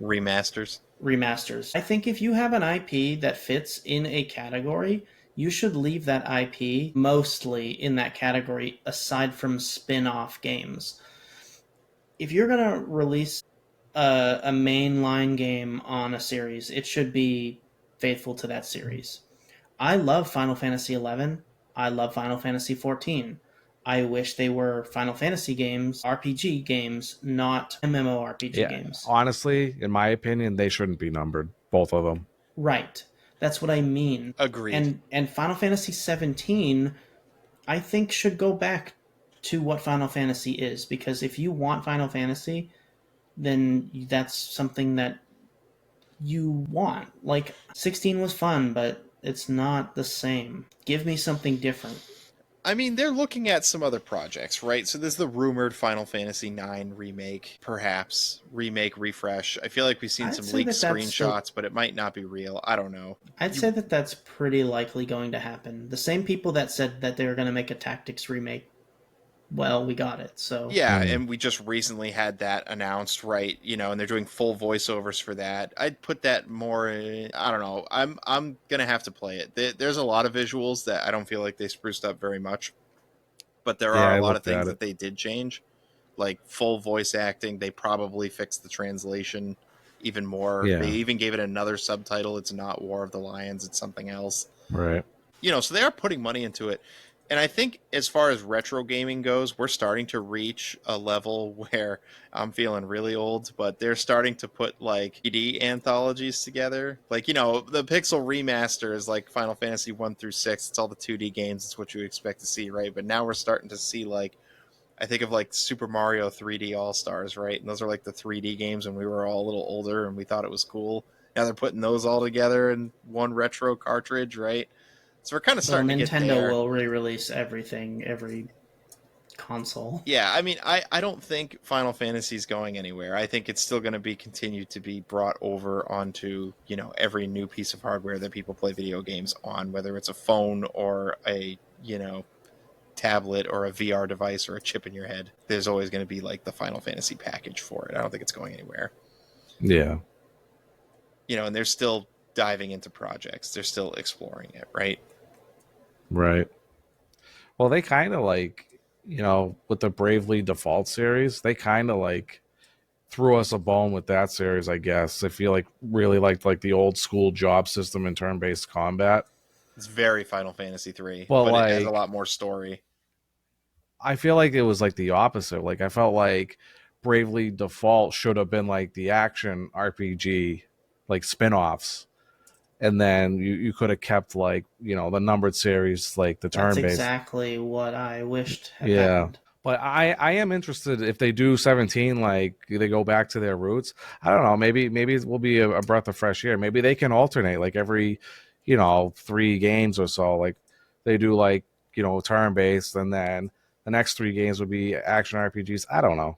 Remasters. remasters. I think if you have an IP that fits in a category, you should leave that IP mostly in that category aside from spin-off games. If you're going to release a mainline game on a series, it should be faithful to that series. I love Final Fantasy 11. I love Final Fantasy 14. I wish they were Final Fantasy games, RPG games, not MMORPG yeah. games. Honestly, in my opinion, they shouldn't be numbered. Both of them. Right. That's what I mean. Agreed. And Final Fantasy 17 I think should go back to what Final Fantasy is, because if you want Final Fantasy, then that's something that you want. Like 16 was fun, but it's not the same. Give me something different. I mean, they're looking at some other projects, right? So there's the rumored Final Fantasy IX remake, perhaps remake, refresh. I feel like we've seen I'd some say leaked that that's screenshots, but it might not be real. I don't know. I'd say that that's pretty likely going to happen. The same people that said that they were going to make a Tactics remake, well, we got it. So Yeah, and we just recently had that announced, right? And they're doing full voiceovers for that. I'd put that more. I don't know. I'm gonna have to play it. There's a lot of visuals that I don't feel like they spruced up very much, but there Yeah, are I a lot of looked things at that it. they did change, like full voice acting. They probably fixed the translation even more. They Yeah, even gave it another subtitle. It's not War of the Lions. It's something else. right. So they are putting money into it. And I think as far as retro gaming goes, we're starting to reach a level where I'm feeling really old, but they're starting to put like 3D anthologies together. Like, the Pixel remaster is like Final Fantasy 1 through 6. It's all the 2D games. It's what you expect to see, right? But now we're starting to see like I think of like Super Mario 3D All Stars, right? And those are like the 3D games when we were all a little older and we thought it was cool. Now they're putting those all together in one retro cartridge, right? So we're kind of Well, starting to get Nintendo there. will re-release everything, every console. Yeah, I mean, I don't think Final Fantasy's going anywhere. I think it's still going to be continued to be brought over onto, every new piece of hardware that people play video games on, whether it's a phone or a, tablet or a VR device or a chip in your head. There's always going to be like the Final Fantasy package for it. I don't think it's going anywhere. Yeah. And they're still diving into projects. They're still exploring it, right? Right. Well, they kind of with the Bravely Default series, they kind of threw us a bone with that series, I guess. I feel really liked the old school job system and turn-based combat. It's very Final Fantasy 3, But but it has a lot more story. I feel like it was the opposite. I felt like Bravely Default should have been the action RPG spin-offs. And then you could have kept the numbered series, the That's turn-based. exactly what I wished had happened. But I am interested if they do 17, they go back to their roots. I don't know. Maybe it will be a breath of fresh air. Maybe they can alternate every, 3 games or so. They do turn based, and then the next 3 games would be action RPGs. I don't know.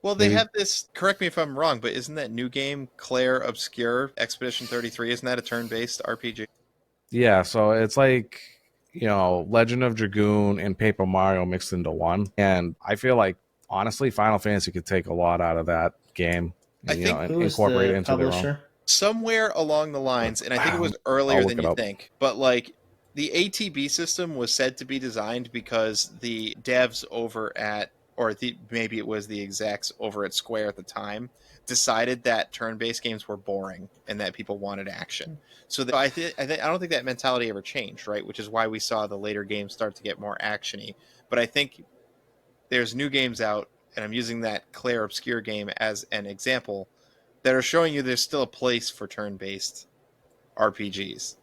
Well, they have this. Correct me if I'm wrong, but isn't that new game Claire Obscure Expedition 33? Isn't that a turn-based RPG? Yeah. So it's Legend of Dragoon and Paper Mario mixed into one. And I feel honestly, Final Fantasy could take a lot out of that game and, I think Who is incorporate it the into their own. publisher? somewhere along the lines, and I think it was earlier than you think, but the ATB system was said to be designed because the devs over at, or maybe it was the execs over at Square at the time, decided that turn-based games were boring and that people wanted action. So I don't think that mentality ever changed, right? Which is why we saw the later games start to get more actiony. But I think there's new games out, and I'm using that Claire Obscure game as an example, that are showing you there's still a place for turn-based RPGs.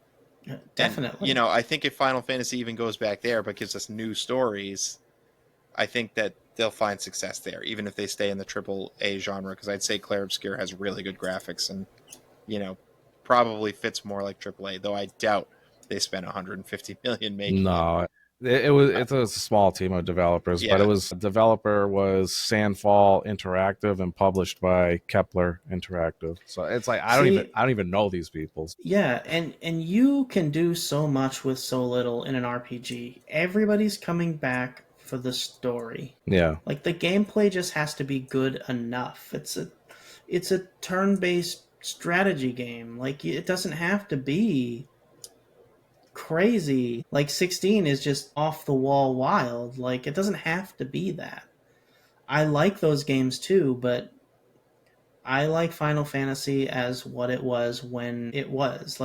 Definitely. And, I think if Final Fantasy even goes back there but gives us new stories, I think that they'll find success there, even if they stay in the AAA genre, because I'd say Claire Obscure has really good graphics and, probably fits more like AAA, though I doubt they spent $150 million making it. No, it's a small team of developers, but the developer was Sandfall Interactive and published by Kepler Interactive. So it's I don't even know these people. Yeah, and you can do so much with so little in an RPG. Everybody's coming back for the story. Yeah. The gameplay just has to be good enough. It's a turn-based strategy game. It doesn't have to be crazy. 16 is just off the wall wild. It doesn't have to be that. I like those games too, but I like Final Fantasy as what it was when it was.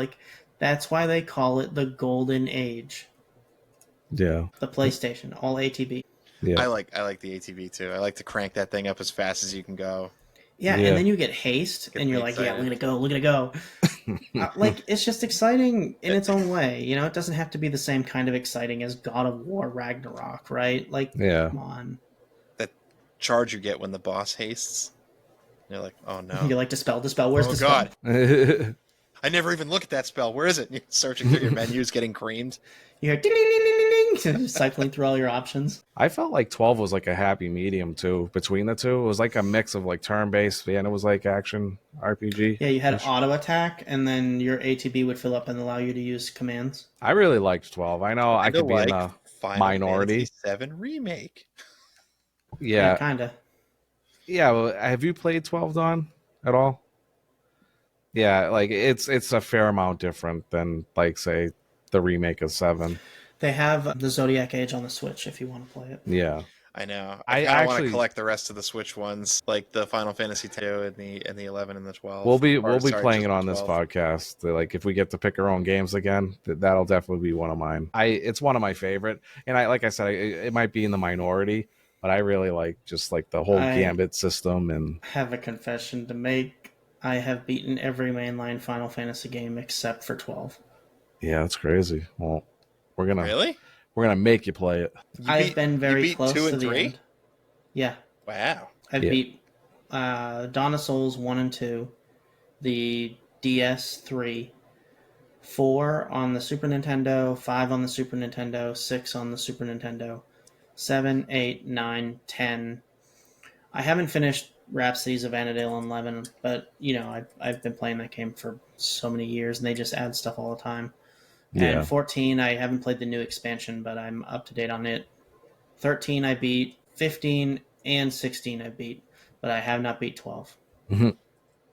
That's why they call it the golden age. Yeah. The PlayStation, all ATB. Yeah. I like the ATB too. I like to crank that thing up as fast as you can go. Yeah, and then you get haste, and you're excited. Yeah, look at it go. It's just exciting in its own way. It doesn't have to be the same kind of exciting as God of War Ragnarok, right? Come on. That charge you get when the boss hastes. You're like, oh no. You dispel. Where's the spell? God. I never even look at that spell. Where is it? You're searching through your menus, getting creamed. You hear ding, ding, ding, ding, ding, cycling through all your options. I felt 12 was a happy medium too between the two. It was a mix of turn-based and it was action RPG. Yeah, you had auto attack, and then your ATB would fill up and allow you to use commands. I really liked 12. I know I could be in a minority. Fantasy 7 remake. Yeah, kind of. Yeah, well, have you played 12, Don, at all? Yeah, it's a fair amount different than say the remake of 7. They have the Zodiac Age on the Switch if you want to play it. Yeah. I know. I want to collect the rest of the Switch ones, like the Final Fantasy 2 and the 11 and the 12. We'll be playing it on this podcast. If we get to pick our own games again, that'll definitely be one of mine. It's one of my favorite, and like I said, it might be in the minority, but I really like the whole Gambit system. And I have a confession to make. I have beaten every mainline Final Fantasy game except for 12. Yeah, that's crazy. Well, we're gonna really? We're gonna make you play it. I've been very close 2 and to the 3? end. Yeah, Wow. I've Yeah. beat Dawn of Souls 1 and 2, the DS3, 4 on the Super Nintendo, 5 on the Super Nintendo, 6 on the Super Nintendo, 7, 8, 9, 10. I haven't finished Rhapsodies of Annadale and Levin, but I've been playing that game for so many years, and they just add stuff all the time. And Yeah. 14, I haven't played the new expansion, but I'm up to date on it. 13, I beat. 15 and 16, I beat, but I have not beat 12. Mhm.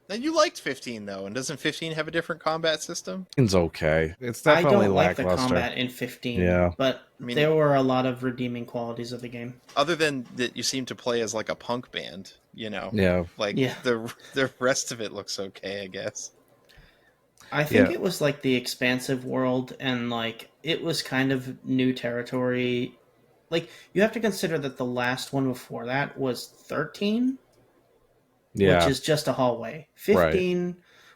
Now you liked 15 though, and doesn't 15 have a different combat system? It's okay. It's I definitely don't like the lackluster. combat in 15, Yeah. but I mean, there were a lot of redeeming qualities of the game. other than that, you seem to play as like a punk band. Yeah. Like Yeah. the rest of it looks okay, I guess. I think Yeah. it was like the expansive world, and like it was kind of new territory. Like you have to consider that the last one before that was 13, which Yeah. is just a hallway. Right. 15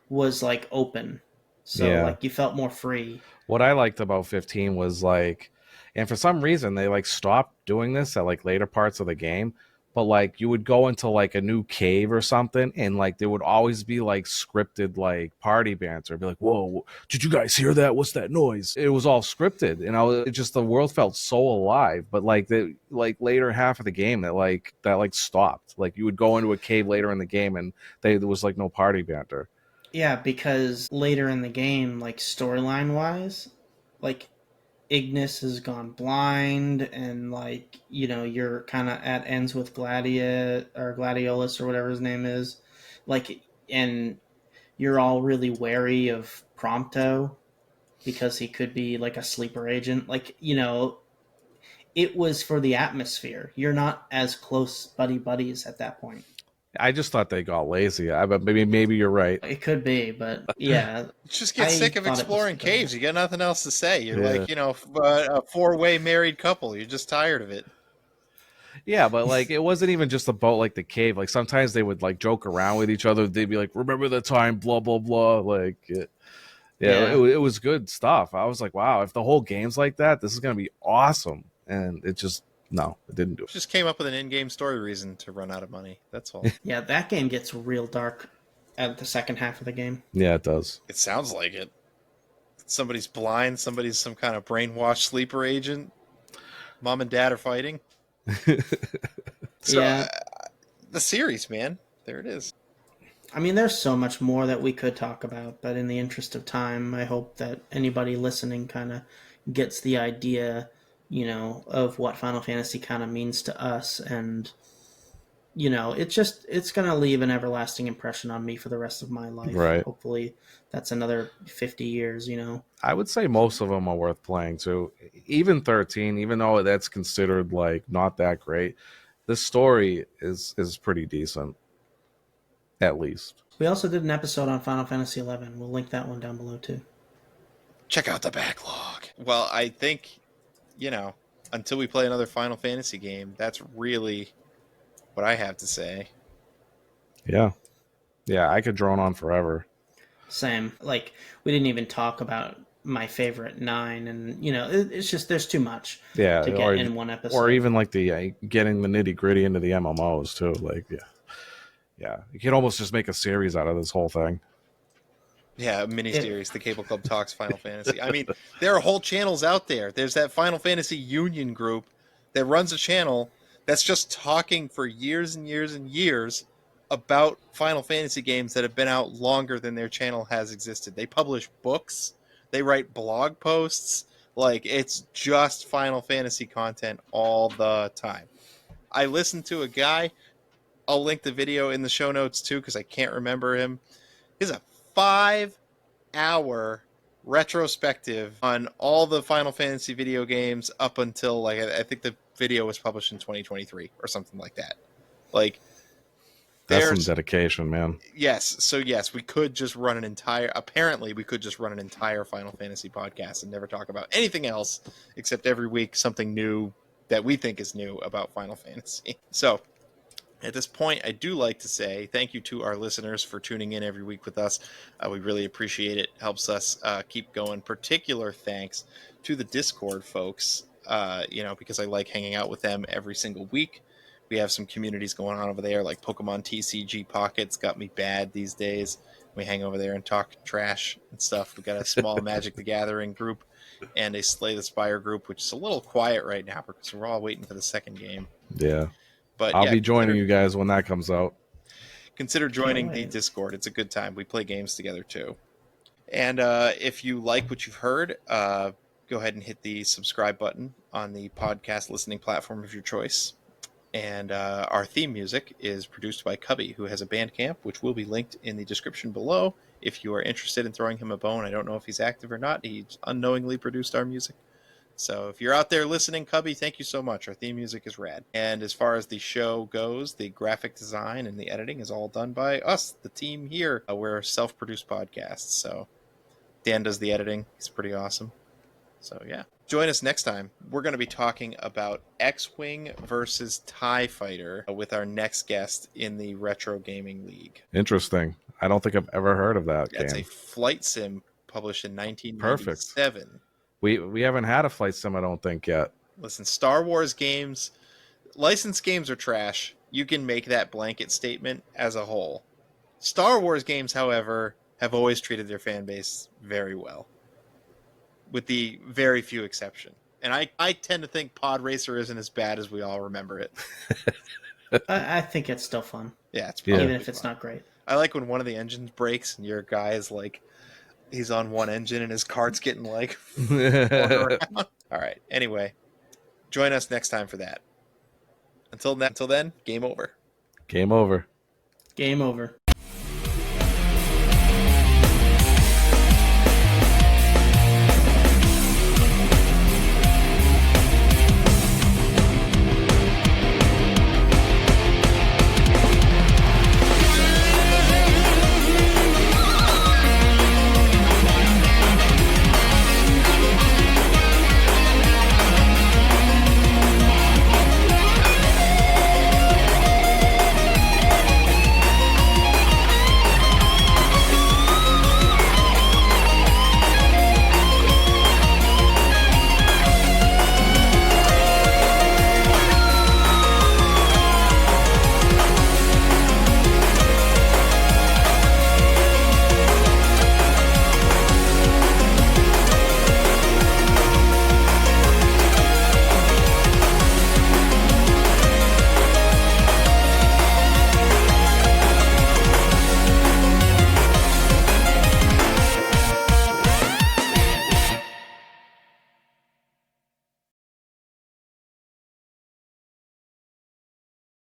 was like open. So Yeah. like you felt more free. What I liked about 15 was like, and for some reason they like stopped doing this at like later parts of the game, but like you would go into like a new cave or something, and like there would always be like scripted like party banter. Be like, "Whoa, did you guys hear that? What's that noise?" It was all scripted, and it just the world felt so alive. But like the like later half of the game that stopped. Like you would go into a cave later in the game, and there was like no party banter. Yeah, because later in the game, like storyline wise, like Ignis has gone blind, and like you're kind of at ends with Gladiolus or whatever his name is, like, and you're all really wary of Prompto because he could be like a sleeper agent. Like it was for the atmosphere. You're not as close buddies at that point. I just thought they got lazy. But maybe you're right. It could be, but yeah, You just get I sick of thought it was exploring good. caves. You got nothing else to say. You're Yeah. like, a four-way married couple. You're just tired of it. Yeah, but like it wasn't even just about like the cave. Like sometimes they would like joke around with each other. They'd be like, "Remember the time?" Blah blah blah. Like, Yeah. it was good stuff. I was like, "Wow, if the whole game's like that, this is gonna be awesome." And it just no, it didn't do it. Just came up with an in-game story reason to run out of money. That's all. Yeah, that game gets real dark at the second half of the game. Yeah, it does. It sounds like it. Somebody's blind. Somebody's some kind of brainwashed sleeper agent. Mom and dad are fighting. So, Yeah. The series, man. There it is. I mean, there's so much more that we could talk about, but in the interest of time, I hope that anybody listening kind of gets the idea, of what Final Fantasy kind of means to us. And, it's going to leave an everlasting impression on me for the rest of my life. Right. Hopefully, that's another 50 years, I would say most of them are worth playing too. Even 13, even though that's considered like not that great, the story is pretty decent, at least. We also did an episode on Final Fantasy 11. We'll link that one down below, too. Check out the backlog. Well, I think, until we play another Final Fantasy game, that's really what I have to say. Yeah. Yeah, I could drone on forever. Same. Like, we didn't even talk about my favorite 9, and, it's just, there's too much Yeah, to get in one episode. Or even like the getting the nitty gritty into the MMOs too. Like, yeah, you could almost just make a series out of this whole thing. Yeah, a miniseries, the Cable Club Talks Final Fantasy. I mean, there are whole channels out there. There's that Final Fantasy Union group that runs a channel that's just talking for years and years and years about Final Fantasy games that have been out longer than their channel has existed. They publish books, they write blog posts. Like, it's just Final Fantasy content all the time. I listened to a guy, I'll link the video in the show notes too, because I can't remember him. He's a 5-hour retrospective on all the Final Fantasy video games up until, like, I think the video was published in 2023 or something like that. Like, that's some dedication, man. Yes. So yes, we could just run an entire Final Fantasy podcast and never talk about anything else except every week something new that we think is new about Final Fantasy. So at this point, I do like to say thank you to our listeners for tuning in every week with us. We really appreciate it. Helps us keep going. Particular thanks to the Discord folks, because I like hanging out with them every single week. We have some communities going on over there, like Pokemon TCG Pockets got me bad these days. We hang over there and talk trash and stuff. We got a small Magic the Gathering group and a Slay the Spire group, which is a little quiet right now because we're all waiting for the second game. Yeah. But I'll yeah, be joining you guys when that comes out. consider joining the wait. Discord. It's a good time. We play games together too. And if you like what you've heard, go ahead and hit the subscribe button on the podcast listening platform of your choice. And our theme music is produced by Cubby, who has a Bandcamp, which will be linked in the description below. If you are interested in throwing him a bone, I don't know if he's active or not. He unknowingly produced our music. So if you're out there listening, Cubby, thank you so much. Our theme music is rad. And as far as the show goes, the graphic design and the editing is all done by us, the team here. We're a self-produced podcast, so Dan does the editing. He's pretty awesome. So yeah. Join us next time. We're going to be talking about X-Wing versus TIE Fighter with our next guest in the Retro Gaming League. Interesting. I don't think I've ever heard of that That's game. a flight sim published in Perfect. 1997. We haven't had a flight sim, I don't think, yet. Listen, Star Wars games, licensed games are trash. You can make that blanket statement as a whole. Star Wars games, however, have always treated their fan base very well, with the very few exception. And I tend to think Pod Racer isn't as bad as we all remember it. I think it's still fun, Yeah, it's Yeah. probably even if it's fun. not great. I like when one of the engines breaks and your guy is like, he's on one engine and his cart's getting like ordered around. All right. Anyway, join us next time for that. Until then, game over. Game over. Game over.